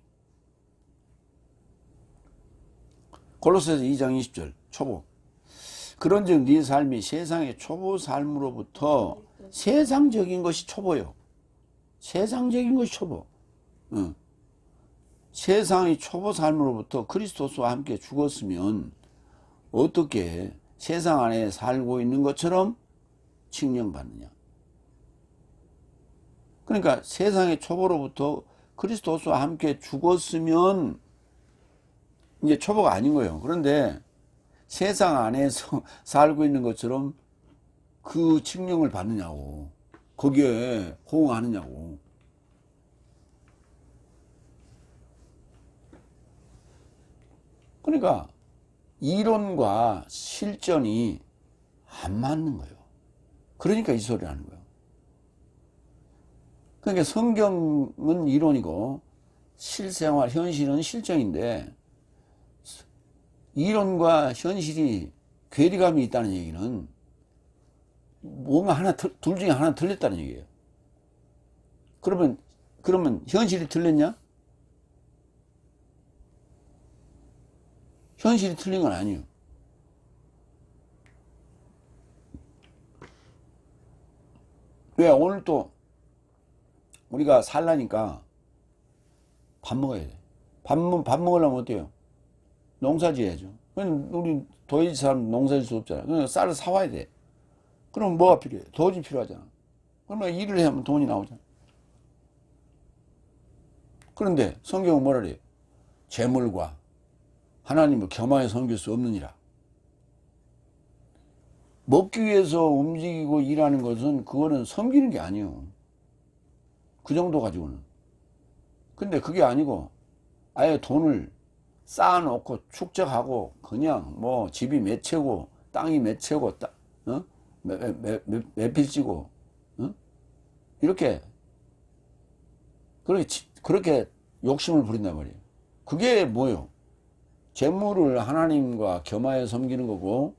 골로새서 2장 20절 초보. 그런즉 네 삶이 세상의 초보 삶으로부터 세상적인 것이 초보요. 세상적인 것이 초보. 세상의 초보 삶으로부터 그리스도와 함께 죽었으면 어떻게 세상 안에 살고 있는 것처럼 칭령받느냐. 그러니까 세상의 초보로부터 그리스도와 함께 죽었으면 이제 초보가 아닌 거예요. 그런데 세상 안에서 살고 있는 것처럼 그 칭령을 받느냐고. 거기에 호응하느냐고. 그러니까 이론과 실전이 안 맞는 거예요. 그러니까 이 소리를 하는 거예요. 그러니까 성경은 이론이고 실생활, 현실은 실정인데 이론과 현실이 괴리감이 있다는 얘기는 뭔가 둘 중에 하나 틀렸다는 얘기예요. 그러면 현실이 틀렸냐? 현실이 틀린 건 아니에요. 왜? 오늘 또 우리가 살라니까 밥 먹어야 돼. 밥 먹으려면 어때요? 농사 지어야죠. 우리 도시 사람 농사 지을 수 없잖아. 그러니까 쌀을 사와야 돼. 그럼 뭐가 필요해? 돈이 필요하잖아. 그러면 일을 해야 하면 돈이 나오잖아. 그런데 성경은 뭐라 그래요? 재물과 하나님을 겸하여 섬길 수 없느니라. 먹기 위해서 움직이고 일하는 것은 그거는 섬기는 게 아니에요. 그 정도 가지고는. 근데 그게 아니고 아예 돈을 쌓아놓고 축적하고 그냥 뭐 집이 몇 채고 땅이 몇 채고 몇 필지고 이렇게 그렇게 욕심을 부린단 말이에요. 그게 뭐예요? 재물을 하나님과 겸하여 섬기는 거고,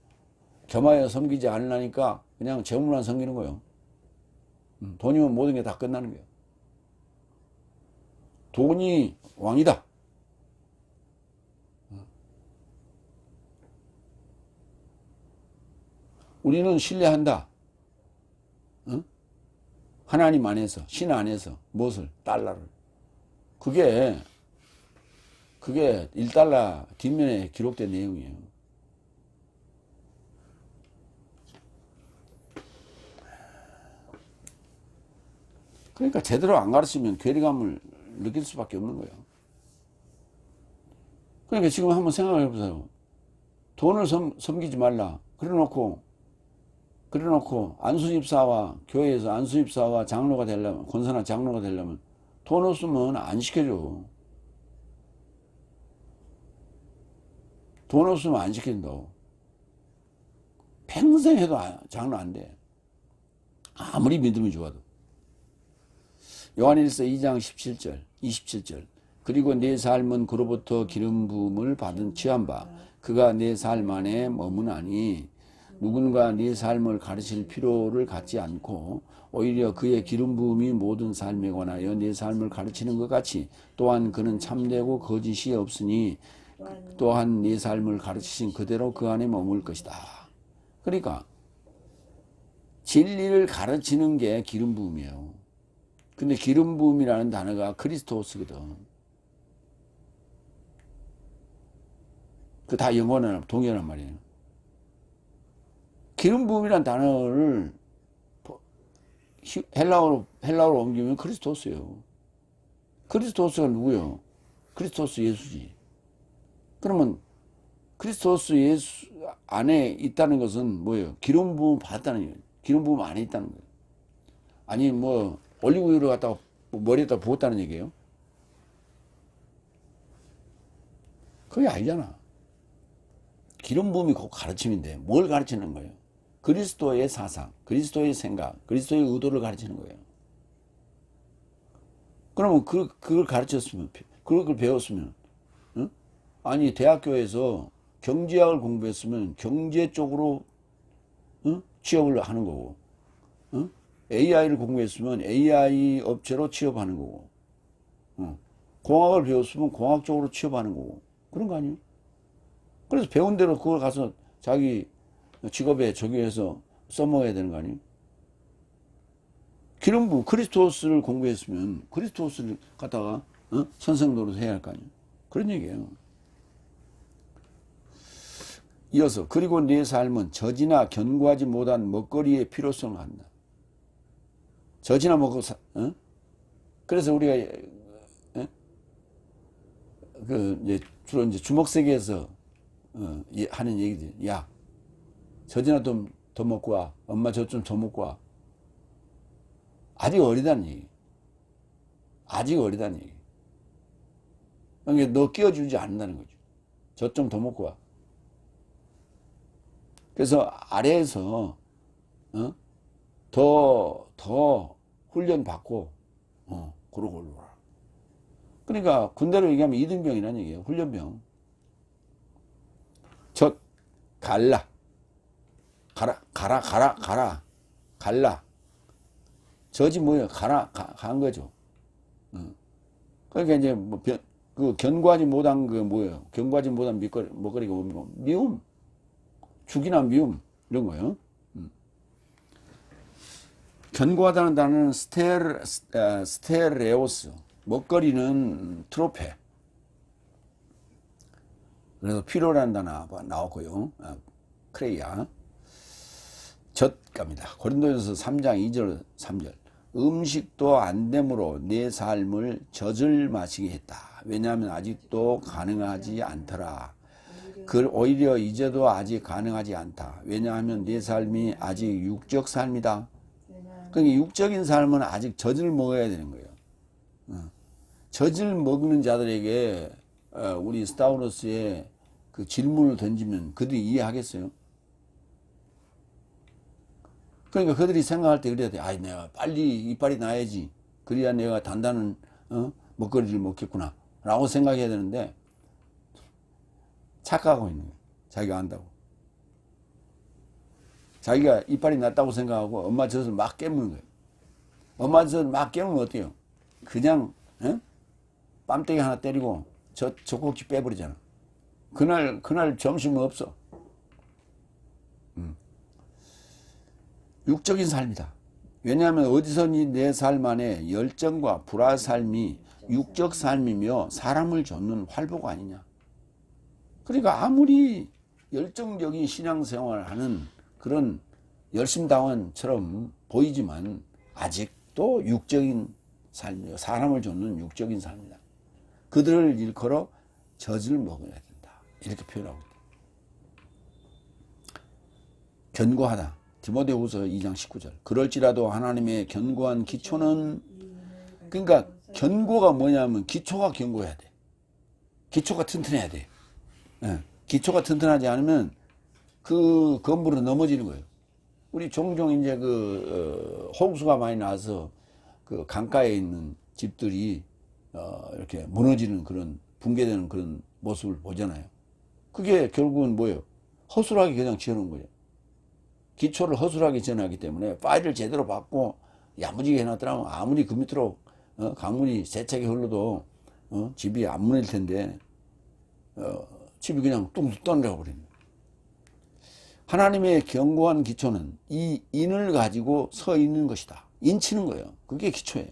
겸하여 섬기지 않으려니까 그냥 재물만 섬기는 거예요. 돈이면 모든 게 다 끝나는 거예요. 돈이 왕이다. 우리는 신뢰한다. 하나님 안에서, 신 안에서 무엇을? 달러를. 그게 1달러 뒷면에 기록된 내용이에요. 그러니까 제대로 안 가르치면 괴리감을 느낄 수밖에 없는 거예요. 그러니까 지금 한번 생각해 보세요. 돈을 섬기지 말라. 그래놓고 안수집사와 교회에서 안수집사와 장로가 되려면, 권사나 장로가 되려면 돈 없으면 안 시켜줘. 돈 없으면 안 시킨다고. 평생 해도 장로 안 돼. 아무리 믿음이 좋아도. 요한일서 2장 17절, 27절. 그리고 내 삶은 그로부터 기름 부음을 받은 취한 바 그가 내 삶 안에 머무나니 누군가 네 삶을 가르칠 필요를 갖지 않고 오히려 그의 기름 부음이 모든 삶에 관하여 내 삶을 가르치는 것 같이 또한 그는 참되고 거짓이 없으니 또한 네 삶을 가르치신 그대로 그 안에 머물 것이다. 그러니까 진리를 가르치는 게 기름 부음이에요. 근데 기름 부음이라는 단어가 크리스토스거든. 그 다 영어나 동의어란 말이에요. 기름 부음이라는 단어를 헬라어로 옮기면 크리스토스예요. 크리스토스가 누구예요? 크리스토스 예수지. 그러면 크리스토스 예수 안에 있다는 것은 뭐예요? 기름 부음 받았다는 거예요. 기름 부음 안에 있다는 거예요. 아니 뭐 올리브유를 갖다가 머리에다 부었다는 얘기예요? 그게 아니잖아. 기름 부음이 곧 가르침인데 뭘 가르치는 거예요? 그리스도의 사상, 그리스도의 생각, 그리스도의 의도를 가르치는 거예요. 그러면 그걸 가르쳤으면, 그걸 배웠으면, 응? 아니 대학교에서 경제학을 공부했으면 경제 쪽으로 취업을 하는 거고, AI를 공부했으면 AI 업체로 취업하는 거고, 공학을 배웠으면 공학 쪽으로 취업하는 거고, 그런 거 아니에요? 그래서 배운 대로 그걸 가서 자기 직업에 적용해서 써먹어야 되는 거 아니에요? 기름부 크리스토스를 공부했으면 크리스토스를 갖다가 선생노릇 해야 할 거 아니에요? 그런 얘기예요. 이어서 그리고 네 삶은 젖이나 견고하지 못한 먹거리의 필요성을 한다. 젖이나 먹고 그래서 우리가 이제 주로 이제 주먹세계에서 하는 얘기들. 야, 젖이나 좀 더 먹고 와. 엄마 젖 좀 더 먹고 와. 아직 어리다는 얘기. 아직 어리다는 얘기. 그러니까 너 끼워주지 않는다는 거죠. 젖 좀 더 먹고 와. 그래서 아래에서 더 훈련 받고 그러고 올라와. 그러니까 군대로 얘기하면 이등병이라는 얘기예요. 훈련병. 젖 갈라. 갈라. 젖이 뭐예요? 간 거죠. 그러니까 이제 뭐 그 견고하지 못한 그 뭐예요? 견고하지 못한 먹거리가 뭡니까? 미움. 죽이나 미움. 이런 거요. 견고하다는 단어는 스테레오스. 먹거리는 트로페. 그래서 필요라는 단어 나왔고요. 크레이야. 젖갑니다. 고린도전서 3장 2절 3절. 음식도 안 되므로 내 삶을 젖을 마시게 했다. 왜냐하면 아직도 가능하지 않더라. 오히려 이제도 아직 가능하지 않다. 왜냐하면 내 삶이 아직 육적 삶이다. 그러니까 육적인 삶은 아직 젖을 먹어야 되는 거예요. 젖을 먹는 자들에게 우리 스타우로스의 그 질문을 던지면 그들이 이해하겠어요? 그러니까 그들이 생각할 때 그래야 돼. 아이, 내가 빨리 이빨이 나야지. 그래야 내가 단단한 먹거리를 먹겠구나. 라고 생각해야 되는데 착각하고 있는 거예요. 자기가 안다고. 자기가 이빨이 났다고 생각하고 엄마 젖을 막 깨무는 거예요. 엄마 젖을 막 깨무면 어때요? 그냥 뺨때기 하나 때리고 젖꼭지 빼버리잖아. 그날 점심은 없어. 육적인 삶이다. 왜냐하면 어디서니 내 삶 안에 열정과 불화 삶이 육적 삶이며 사람을 좇는 활보가 아니냐. 그러니까 아무리 열정적인 신앙생활을 하는 그런 열심당원처럼 보이지만 아직도 육적인 삶이요. 사람을 좇는 육적인 삶이다. 그들을 일컬어 젖을 먹어야 된다. 이렇게 표현하고 있다. 견고하다. 디모데후서 2장 19절. 그럴지라도 하나님의 견고한 기초는, 그러니까 견고가 뭐냐면 기초가 견고해야 돼. 기초가 튼튼해야 돼. 기초가 튼튼하지 않으면 그 건물은 넘어지는 거예요. 우리 종종 이제 홍수가 많이 나서 그 강가에 있는 집들이 이렇게 무너지는 그런 붕괴되는 그런 모습을 보잖아요. 그게 결국은 뭐예요? 허술하게 그냥 지어놓은 거예요. 기초를 허술하게 지어놨기 때문에 파일을 제대로 받고 야무지게 해놨더라면 아무리 그 밑으로 강물이 세차게 흘러도 집이 안 무너질 텐데 집이 그냥 뚱뚱 떠내려 버립니다. 하나님의 견고한 기초는 이 인을 가지고 서 있는 것이다. 인치는 거예요. 그게 기초예요.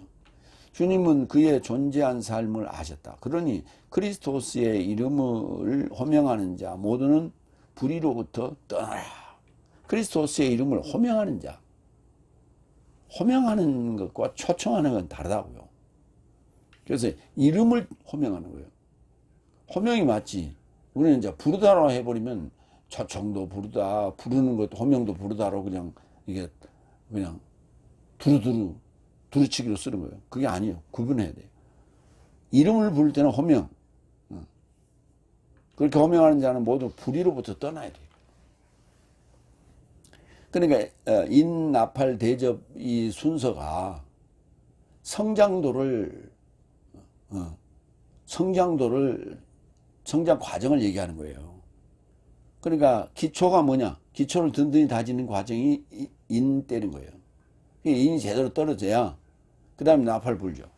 주님은 그의 존재한 삶을 아셨다. 그러니 그리스도스의 이름을 호명하는 자 모두는 불의로부터 떠나라. 그리스도스의 이름을 호명하는 자. 호명하는 것과 초청하는 건 다르다고요. 그래서 이름을 호명하는 거예요. 호명이 맞지. 우리는 이제 부르다로 해버리면 초청도 부르다, 부르는 것도 호명도 부르다로 그냥 이게 그냥 두루치기로 쓰는 거예요. 그게 아니에요. 구분해야 돼요. 이름을 부를 때는 호명. 그렇게 호명하는 자는 모두 불의로부터 떠나야 돼요. 그러니까 인나팔 대접 이 순서가 성장 과정을 얘기하는 거예요. 그러니까 기초가 뭐냐? 기초를 든든히 다지는 과정이 인 때린 거예요. 인이 제대로 떨어져야 그 다음에 나팔 불죠.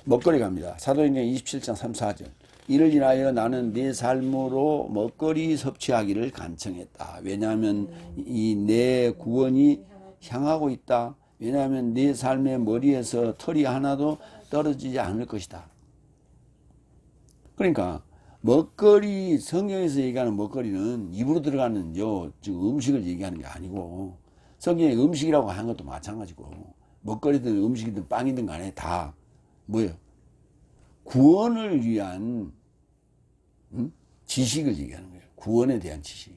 먹거리 갑니다. 사도행전 27장 3, 4절. 이를 인하여 나는 내 삶으로 먹거리 섭취하기를 간청했다. 왜냐하면 이 내 구원이 향하고 있다. 왜냐하면 내 삶의 머리에서 털이 하나도 떨어지지 않을 것이다. 그러니까 먹거리, 성경에서 얘기하는 먹거리는 입으로 들어가는 음식을 얘기하는 게 아니고 성경에 음식이라고 하는 것도 마찬가지고 먹거리든 음식이든 빵이든 간에 다 뭐예요? 구원을 위한 지식을 얘기하는 거예요. 구원에 대한 지식,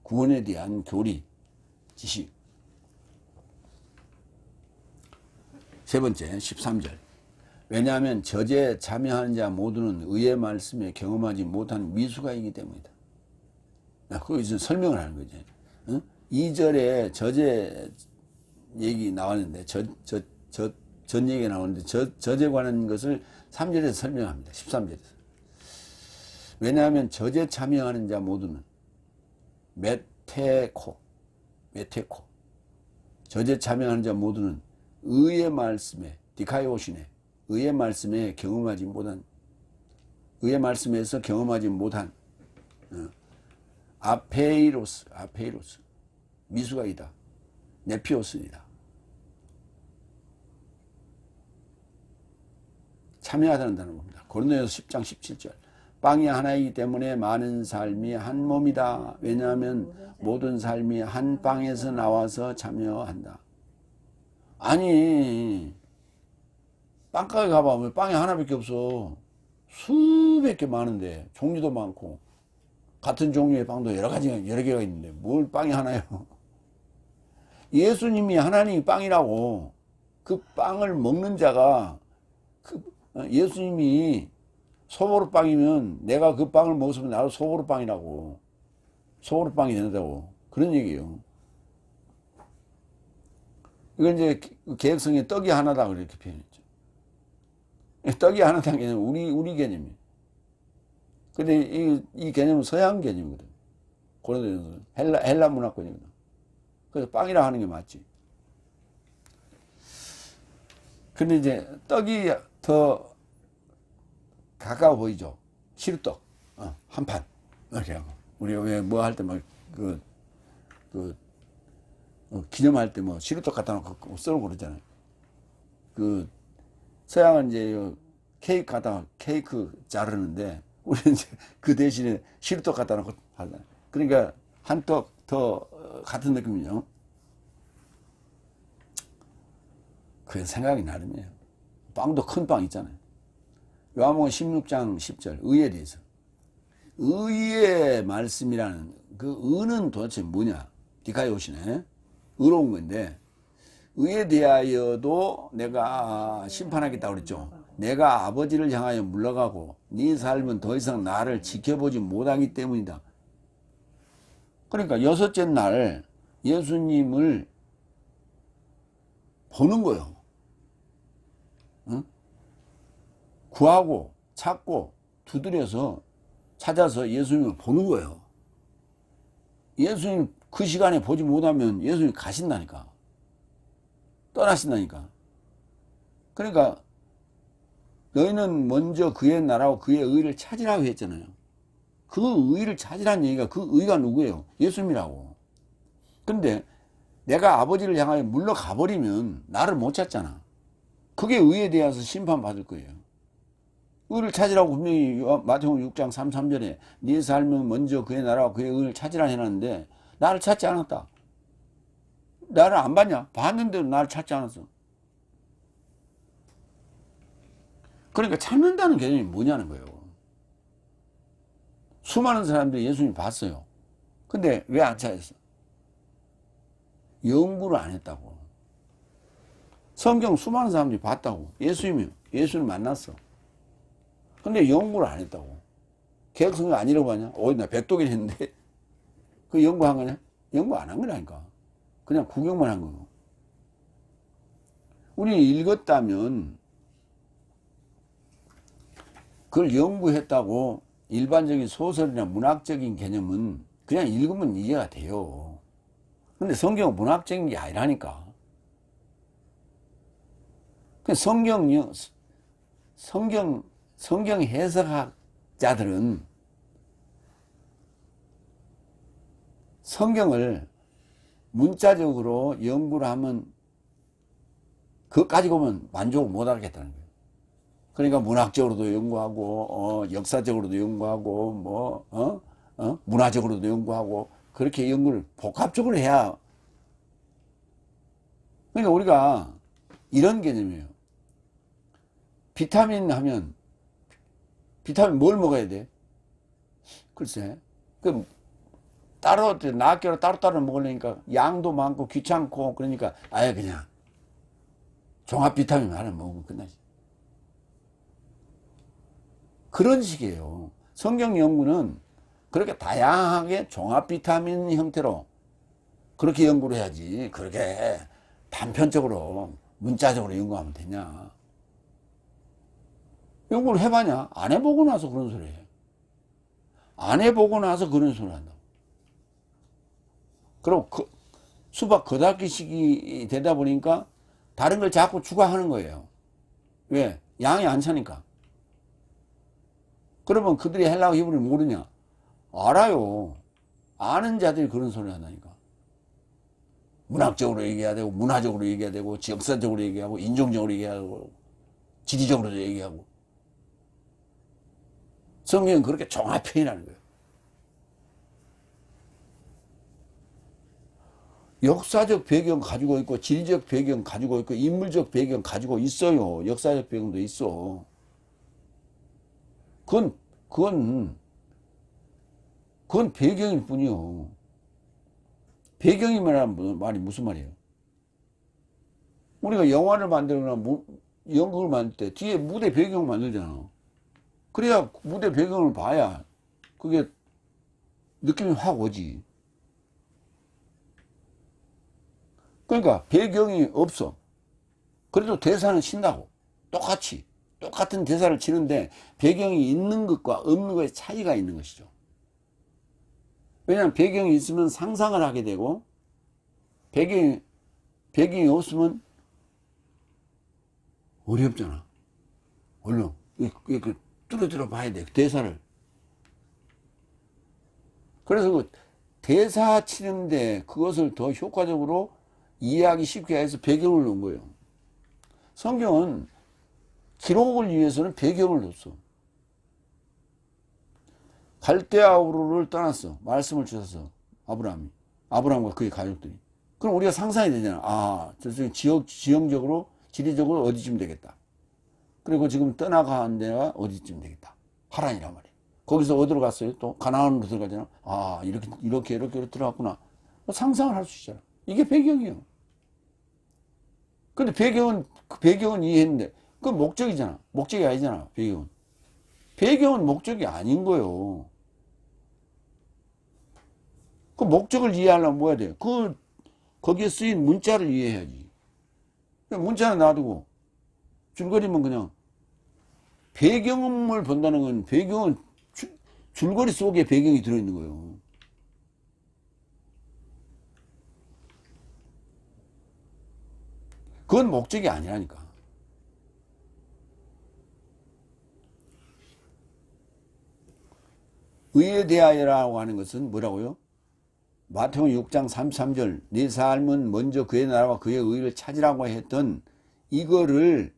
구원에 대한 교리, 지식. 세 번째 13절. 왜냐하면 저제 참여하는 자 모두는 의의 말씀에 경험하지 못한 미숙아이기 때문이다. 그거 이제 설명을 하는 거지. 2절에 저제 얘기 나왔는데 전 얘기가 나오는데 저제 관한 것을 3절에서 설명합니다. 13절에서. 왜냐하면 저제 참여하는 자 모두는 메테코 저제 참여하는 자 모두는 의의 말씀에 디카이오시네 의의 말씀에 경험하지 못한, 의의 말씀에서 경험하지 못한 아페이로스, 미수가이다, 네피오스이다. 참여해야 된다는 겁니다. 고린도전서 10장 17절. 빵이 하나이기 때문에 많은 삶이 한 몸이다. 왜냐하면 모든 삶이 한 빵에서 나와서 참여한다. 아니, 빵가게 가봐. 빵이 하나밖에 없어. 수백 개 많은데, 종류도 많고, 같은 종류의 빵도 여러 개가 있는데, 뭘 빵이 하나요? 예수님이 하나님이 빵이라고, 그 빵을 먹는 자가, 예수님이 소보루빵이면 내가 그 빵을 먹었으면 나도 소보루빵이라고, 소보루빵이 된다고, 그런 얘기예요. 이건 이제 개혁성의 떡이 하나다, 그렇게 표현했죠. 떡이 하나다는 개념은 우리 개념이에요. 근데 이 개념은 서양 개념이거든. 고린도전서 헬라 문화권이거든. 그래서 빵이라 하는 게 맞지. 근데 이제 떡이 더 가까워 보이죠. 시루떡 한 판 이렇게 하고, 우리가 왜 뭐 할 때 막 기념할 때 뭐 시루떡 갖다 놓고 썰고 그러잖아요. 서양은 이제 케이크 자르는데, 우리는 이제 그 대신에 시루떡 갖다 놓고 하잖아요. 그러니까 한 떡 더 같은 느낌이죠. 그게 생각이 나름이에요. 빵도 큰 빵 있잖아요. 요한복음 16장 10절 의에 대해서, 의의 말씀이라는 그 의는 도대체 뭐냐, 디카이오시네, 의로운 건데, 의에 대하여도 내가 심판하겠다고 그랬죠. 내가 아버지를 향하여 물러가고 네 삶은 더 이상 나를 지켜보지 못하기 때문이다. 그러니까 여섯째 날 예수님을 보는 거예요. 응? 구하고 찾고 두드려서 찾아서 예수님을 보는 거예요. 예수님 그 시간에 보지 못하면 예수님이 가신다니까. 떠나신다니까. 그러니까 너희는 먼저 그의 나라와 그의 의를 찾으라고 했잖아요. 그 의를 찾으라는 얘기가, 그 의가 누구예요? 예수님이라고. 근데 내가 아버지를 향하여 물러가 버리면 나를 못 찾잖아. 그게 의에 대해서 심판받을 거예요. 의를 찾으라고 분명히 마태복음 6장 33절에 네 삶은 먼저 그의 나라와 그의 의를 찾으라 해놨는데 나를 찾지 않았다. 나를 안 봤냐? 봤는데도 나를 찾지 않았어. 그러니까 찾는다는 개념이 뭐냐는 거예요. 수많은 사람들이 예수님 봤어요. 근데 왜 안 찾았어? 연구를 안 했다고. 성경 수많은 사람들이 봤다고. 예수님 만났어. 근데 연구를 안 했다고. 개혁성경 아니라고 하냐? 나 백독일 했는데 그 연구한 거냐? 연구 안 한 거라니까. 그냥 구경만 한 거고. 우리 읽었다면 그걸 연구했다고 일반적인 소설이나 문학적인 개념은 그냥 읽으면 이해가 돼요. 근데 성경은 문학적인 게 아니라니까. 성경 해석학자들은 성경을 문자적으로 연구를 하면 그것 가지고 보면 만족을 못 하겠다는 거예요. 그러니까 문학적으로도 연구하고 역사적으로도 연구하고 문화적으로도 연구하고, 그렇게 연구를 복합적으로 해야. 그러니까 우리가 이런 개념이에요. 비타민 하면 비타민 뭘 먹어야 돼? 글쎄, 낱개로 따로따로 먹으려니까 양도 많고 귀찮고, 그러니까 아예 그냥 종합 비타민 하나 먹으면 끝나지. 그런 식이에요. 성경 연구는 그렇게 다양하게 종합 비타민 형태로 그렇게 연구를 해야지, 그렇게 단편적으로 문자적으로 연구하면 되냐. 연구를 해봤냐? 안 해보고 나서 그런 소리 해. 안 해보고 나서 그런 소리 한다고. 그리고 수박 겉핥기식이 되다 보니까 다른 걸 자꾸 추가하는 거예요. 왜? 양이 안 차니까. 그러면 그들이 헬라어 히브리를 모르냐? 알아요. 아는 자들이 그런 소리를 한다니까. 문학적으로 얘기해야 되고, 문화적으로 얘기해야 되고, 역사적으로 얘기하고, 인종적으로 얘기하고, 지리적으로도 얘기하고. 성경은 그렇게 종합 표현하는 거예요. 역사적 배경 가지고 있고, 지리적 배경 가지고 있고, 인물적 배경 가지고 있어요. 역사적 배경도 있어. 그건 배경일 뿐이요. 배경이라는 말이 무슨 말이에요? 우리가 영화를 만들거나 연극을 만들 때 뒤에 무대 배경을 만들잖아. 그래야 무대 배경을 봐야 그게 느낌이 확 오지. 그러니까 배경이 없어. 그래도 대사는 친다고. 똑같은 대사를 치는데 배경이 있는 것과 없는 것의 차이가 있는 것이죠. 왜냐하면 배경이 있으면 상상을 하게 되고 배경이 없으면 어렵잖아. 얼른 뚫어들어 봐야 돼. 대사를. 그래서 그 대사 치는데 그것을 더 효과적으로 이해하기 쉽게 해서 배경을 넣은 거예요. 성경은 기록을 위해서는 배경을 뒀어. 갈대아 우르를 떠났어. 말씀을 주셔서 아브라함과 그의 가족들이. 그럼 우리가 상상이 되잖아. 아, 저쪽에 지형적으로 지리적으로 어디쯤 되겠다. 그리고 지금 떠나간 데가 어디쯤 되겠다. 하란이란 말이야. 거기서 어디로 갔어요? 또 가나안으로 들어가잖아. 아, 이렇게 들어갔구나. 상상을 할 수 있잖아. 이게 배경이에요. 근데 그 배경은 이해했는데 그건 목적이잖아. 목적이 아니잖아. 배경은 목적이 아닌 거예요. 그 목적을 이해하려면 뭐 해야 돼요? 거기에 쓰인 문자를 이해해야지. 문자는 놔두고 줄거리면 그냥 배경을 본다는 건 배경은 줄거리 속에 배경이 들어있는 거예요. 그건 목적이 아니라니까. 의에 대하여라고 하는 것은 뭐라고요? 마태복음 6장 33절 네 삶은 먼저 그의 나라와 그의 의를 찾으라고 했던 이거를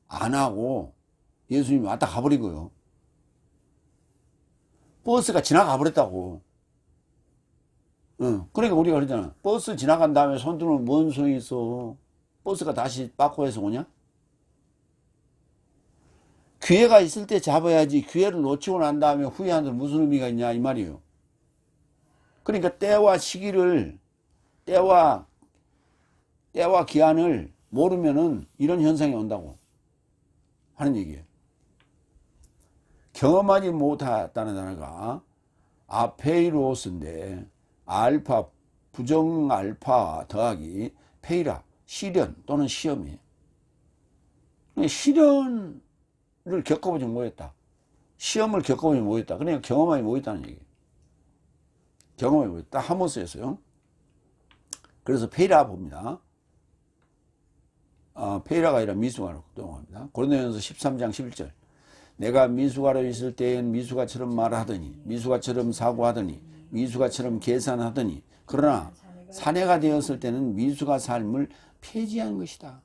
안 하고 예수님이 왔다 가버리고요. 버스가 지나가 버렸다고. 그러니까 우리가 그러잖아. 버스 지나간 다음에 손 들면 뭔 소용이 있어. 버스가 다시 바코에서 오냐? 기회가 있을 때 잡아야지. 기회를 놓치고 난 다음에 후회하는 무슨 의미가 있냐 이 말이에요. 그러니까 때와 시기를 때와 기한을 모르면은 이런 현상이 온다고 하는 얘기예요. 경험하지 못했다는 단어가 아페이로스인데 알파 부정 알파 더하기 페이라 시련 또는 시험이에요. 시련을 겪어보지 못했다. 시험을 겪어보지 못했다. 그러니까 경험하지 못했다는 얘기예요. 경험하지 못했다. 하모스였어요. 그래서 페이라 봅니다. 페이라가 아니라 미수가로 동합니다. 고린도전서 13장 11절 내가 미수가로 있을 때엔 미수가처럼 말하더니 미수가처럼 사고하더니 미수가처럼 계산하더니 그러나 사내가 되었을 때는 미수가 삶을 폐지한 것이다.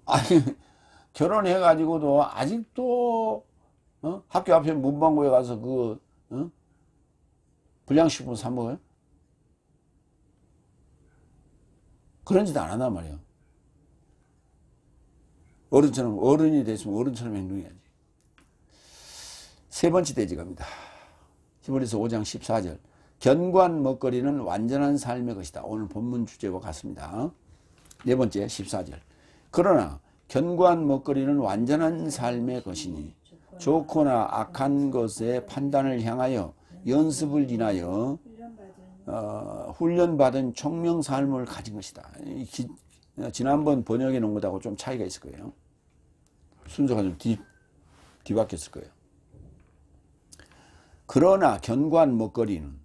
아니 결혼해가지고도 아직도 학교 앞에 문방구에 가서 불량식품 사 먹어요? 그런 짓 안 한단 말이에요. 어른이 됐으면 어른처럼 행동해야지. 세 번째 대지 갑니다. 히브리서 5장 14절 견고한 먹거리는 완전한 삶의 것이다. 오늘 본문 주제와 같습니다. 네 번째 14절 그러나 견고한 먹거리는 완전한 삶의 것이니 좋거나 악한 것의 판단을 향하여 연습을 인하여 훈련받은 총명 삶을 가진 것이다. 지난번 번역해 놓은 것하고 좀 차이가 있을 거예요. 순서가 좀 뒤바뀌었을 거예요. 그러나 견고한 먹거리는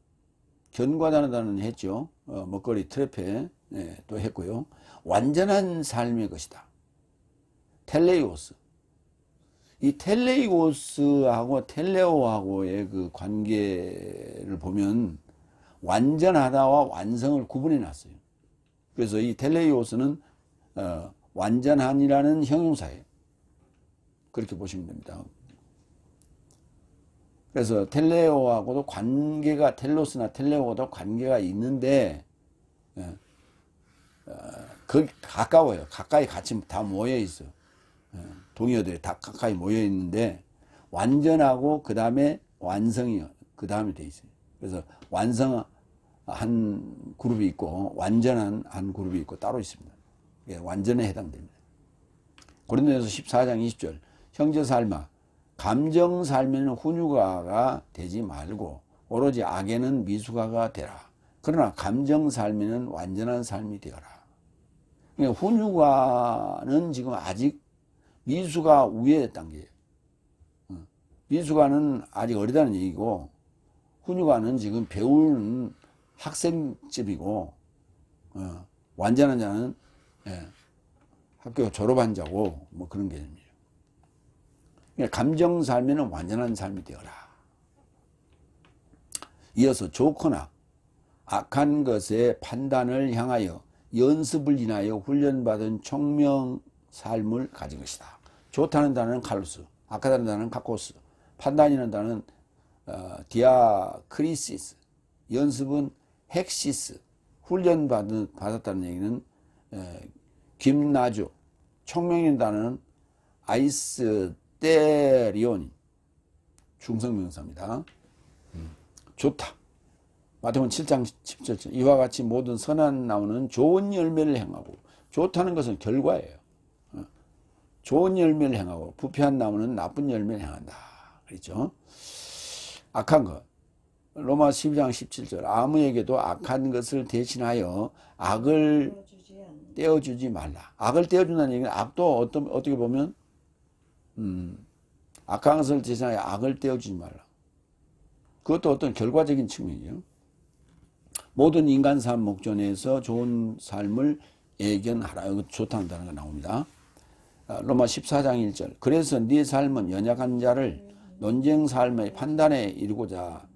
견고하다는 단어는 했죠. 먹거리 트랩에 또 했고요. 완전한 삶의 것이다. 텔레이오스. 이 텔레이오스하고 텔레오하고의 그 관계를 보면 완전하다와 완성을 구분해 놨어요. 그래서 이 텔레이오스는 완전한이라는 형용사예요. 그렇게 보시면 됩니다. 그래서 텔레오하고도 관계가, 텔로스나 텔레오하고도 관계가 있는데 그 가까워요. 가까이 같이 다 모여 있어요. 동의어들이 다 가까이 모여 있는데 완전하고 그 다음에 완성이 그 다음에 돼 있어요. 그래서 완성한 그룹이 있고 완전한 한 그룹이 있고 따로 있습니다. 예, 완전에 해당됩니다. 고린도전서 14장 20절 형제 삶아 감정 삶에는 훈육아가 되지 말고 오로지 악에는 미숙아가 되라. 그러나 감정 삶에는 완전한 삶이 되어라. 그러니까 훈육아는 지금 아직 미숙아 위에 단계예요. 미숙아는 아직 어리다는 얘기고 훈육아는 지금 배우는 학생쯤이고 완전한 자는 학교 졸업한 자고 뭐 그런 개념이에요. 그러니까 감정 삶에는 완전한 삶이 되어라. 이어서 좋거나 악한 것의 판단을 향하여 연습을 인하여 훈련받은 총명 삶을 가진 것이다. 좋다는 단어는 칼로스, 악하다는 단어는 카코스, 판단이라는 단어는 디아크리시스, 연습은 헥시스, 훈련받았다는 얘기는 김나주, 총명인 단어는 아이스테리온, 중성명사입니다. 좋다. 마태복음 7장 17절 이와 같이 모든 선한 나무는 좋은 열매를 행하고 좋다는 것은 결과예요. 좋은 열매를 행하고 부패한 나무는 나쁜 열매를 행한다. 그렇죠? 악한 것 로마 12장 17절 아무에게도 악한 것을 대신하여 악을 떼어주지 말라. 악을 떼어준다는 얘기는 악도 어떻게 보면 악한 것을 대신하여 악을 떼어주지 말라. 그것도 어떤 결과적인 측면이에요. 모든 인간 삶 목전에서 좋은 삶을 예견하라. 이거 좋다는 단어가 나옵니다. 로마 14장 1절 그래서 네 삶은 연약한 자를 논쟁 삶의 판단에 이르고자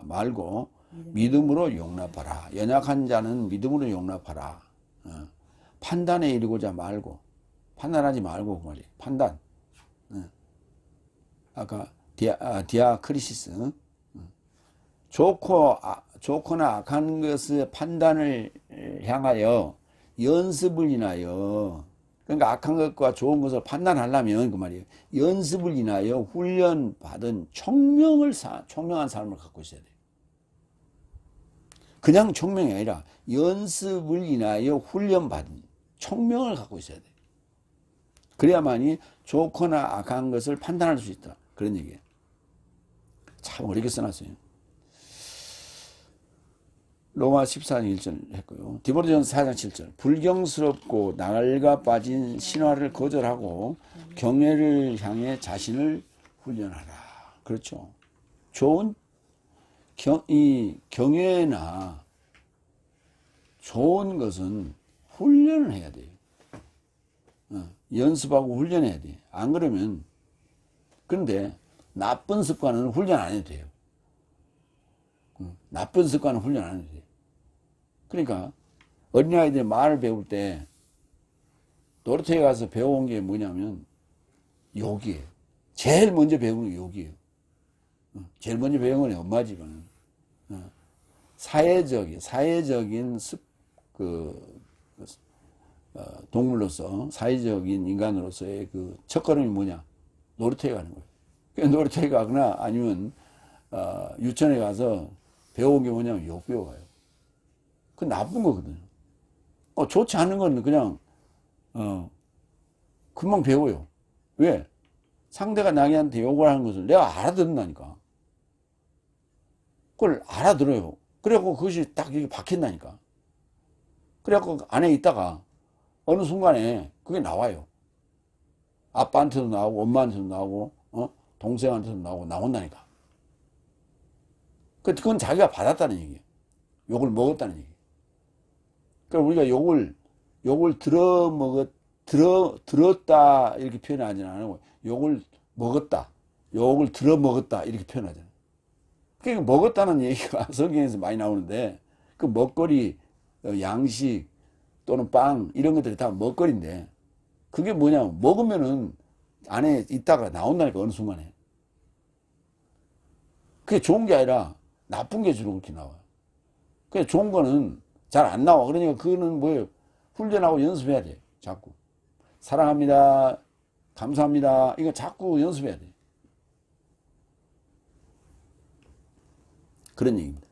말고 믿음으로 용납하라. 연약한 자는 믿음으로 용납하라. 판단에 이르고자 말고 판단하지 말고 그 말이에요. 판단. 아까 디아크리시스 좋거나 악한 것의 판단을 향하여 연습을 인하여 그러니까 악한 것과 좋은 것을 판단하려면 그 말이에요. 연습을 인하여 훈련받은 총명한 삶을 갖고 있어야 돼요. 그냥 총명이 아니라 연습을 인하여 훈련받은 총명을 갖고 있어야 돼요. 그래야만이 좋거나 악한 것을 판단할 수 있다. 그런 얘기예요. 참 어렵게 써놨어요. 로마 14장 1절 했고요. 디모데전서 4장 7절 불경스럽고 낡아 빠진 신화를 거절하고 경외를 향해 자신을 훈련하라. 그렇죠. 좋은 이 경외나 좋은 것은 훈련을 해야 돼요. 연습하고 훈련해야 돼. 안 그러면 그런데 나쁜 습관은 훈련 안 해도 돼요. 나쁜 습관은 훈련 안 해도 돼요. 그러니까 어린아이들이 말을 배울 때 놀이터에 가서 배워온 게 뭐냐면 욕이에요. 제일 먼저 배우는 게 욕이에요. 제일 먼저 배우는 건 엄마 집안은 사회적인 동물로서 사회적인 인간으로서의 그 첫걸음이 뭐냐? 놀이터에 가는 거예요. 그러니까 놀이터에 가거나 아니면 유치원에 가서 배워온 게 뭐냐면 욕 배워가요. 그건 나쁜 거거든요. 좋지 않은 건 그냥 금방 배워요. 왜? 상대가 나한테 욕을 하는 것을 내가 알아듣는다니까. 그걸 알아들어요. 그래갖고 그것이 딱 이렇게 박힌다니까. 그래갖고 안에 있다가 어느 순간에 그게 나와요. 아빠한테도 나오고 엄마한테도 나오고 동생한테도 나온다니까. 그건 자기가 받았다는 얘기예요. 욕을 먹었다는 얘기예요. 그러니까 우리가 욕을 들었다 이렇게 표현하지는 않고 욕을 먹었다, 욕을 들어 먹었다 이렇게 표현하잖아요. 그러니까 먹었다는 얘기가 성경에서 많이 나오는데 그 먹거리, 양식 또는 빵 이런 것들이 다 먹거리인데 그게 뭐냐면 먹으면은 안에 있다가 나온다니까 어느 순간에. 그게 좋은 게 아니라 나쁜 게 주로 그렇게 나와요. 그래 좋은 거는 잘 안 나와. 그러니까 그거는 뭐예요? 훈련하고 연습해야 돼. 자꾸. 사랑합니다. 감사합니다. 이거 자꾸 연습해야 돼. 그런 얘기입니다.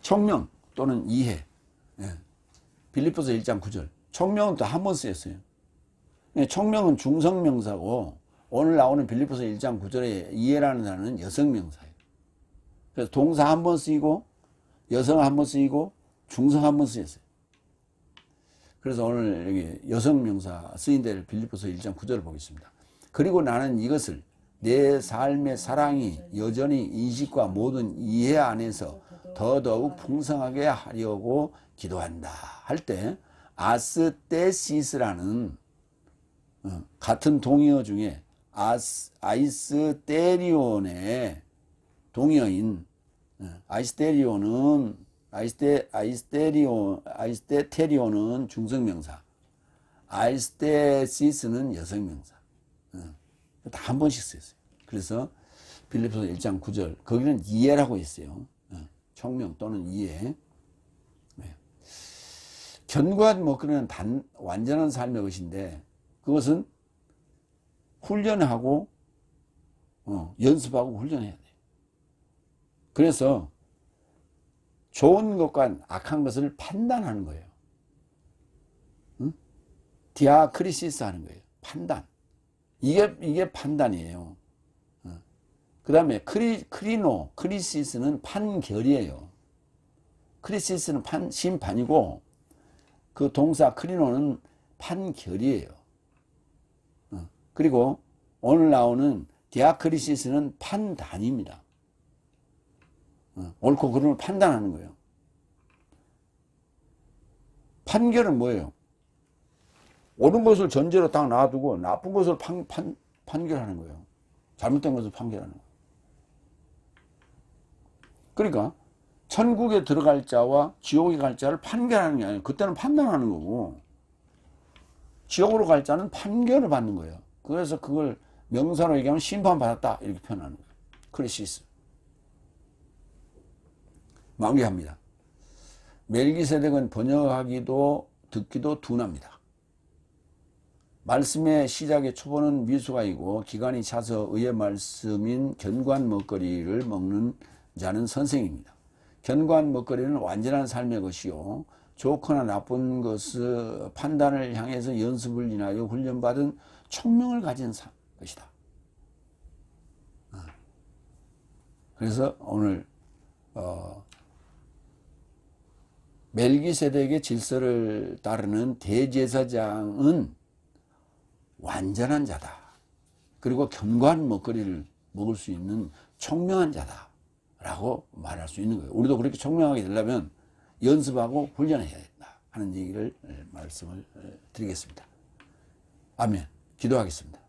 청명 또는 이해. 예. 빌립보서 1장 9절. 청명은 또 한 번 쓰였어요. 청명은 중성명사고 오늘 나오는 빌립보서 1장 9절에 이해라는 단어는 여성명사예요. 그래서 동사 한 번 쓰이고 여성 한 번 쓰이고 중성 한 번 쓰였어요. 그래서 오늘 여기 여성명사 쓰인 데를 빌립보서 1장 9절을 보겠습니다. 그리고 나는 이것을 내 삶의 사랑이 여전히 인식과 모든 이해 안에서 더더욱 풍성하게 하려고 기도한다 할 때 아스테시스라는 같은 동의어 중에 아이스테리온의 동의어인 아이스테리온은 중성명사, 아이스테시스는 여성명사. 다 한 번씩 쓰였어요. 그래서 빌립보서 1장 9절 거기는 이해라고 있어요. 청명 또는 이해. 견고한 먹거리는 완전한 삶의 것인데 그것은 훈련하고 연습하고 훈련해야 돼요. 그래서 좋은 것과 악한 것을 판단하는 거예요. 디아크리시스 하는 거예요. 판단. 이게 판단이에요. 그 다음에 크리시스는 판결이에요. 크리시스는 심판이고 그 동사 크리노는 판결이에요. 그리고 오늘 나오는 디아크리시스는 판단입니다. 옳고 그름을 판단하는 거예요. 판결은 뭐예요? 옳은 것을 전제로 딱 놔두고 나쁜 것을 판결하는 거예요. 잘못된 것을 판결하는 거예요. 그러니까 천국에 들어갈 자와 지옥에 갈 자를 판결하는 게 아니에요. 그때는 판단하는 거고 지옥으로 갈 자는 판결을 받는 거예요. 그래서 그걸 명사로 얘기하면 심판받았다 이렇게 표현하는 거예요. 크리시스. 마무리합니다. 멜기세덱은 번역하기도 듣기도 둔합니다. 말씀의 시작의 초보는 미수가이고 기간이 차서 의의 말씀인 견고한 먹거리를 먹는 자는 선생입니다. 견고한 먹거리는 완전한 삶의 것이요 좋거나 나쁜 것을 판단을 향해서 연습을 인하여 훈련받은 청명을 가진 것이다. 그래서 오늘 멜기세덱의 질서를 따르는 대제사장은 완전한 자다. 그리고 견고한 먹거리를 먹을 수 있는 청명한 자다. 라고 말할 수 있는 거예요. 우리도 그렇게 청명하게 되려면 연습하고 훈련해야 된다. 하는 얘기를 말씀을 드리겠습니다. 아멘. 기도하겠습니다.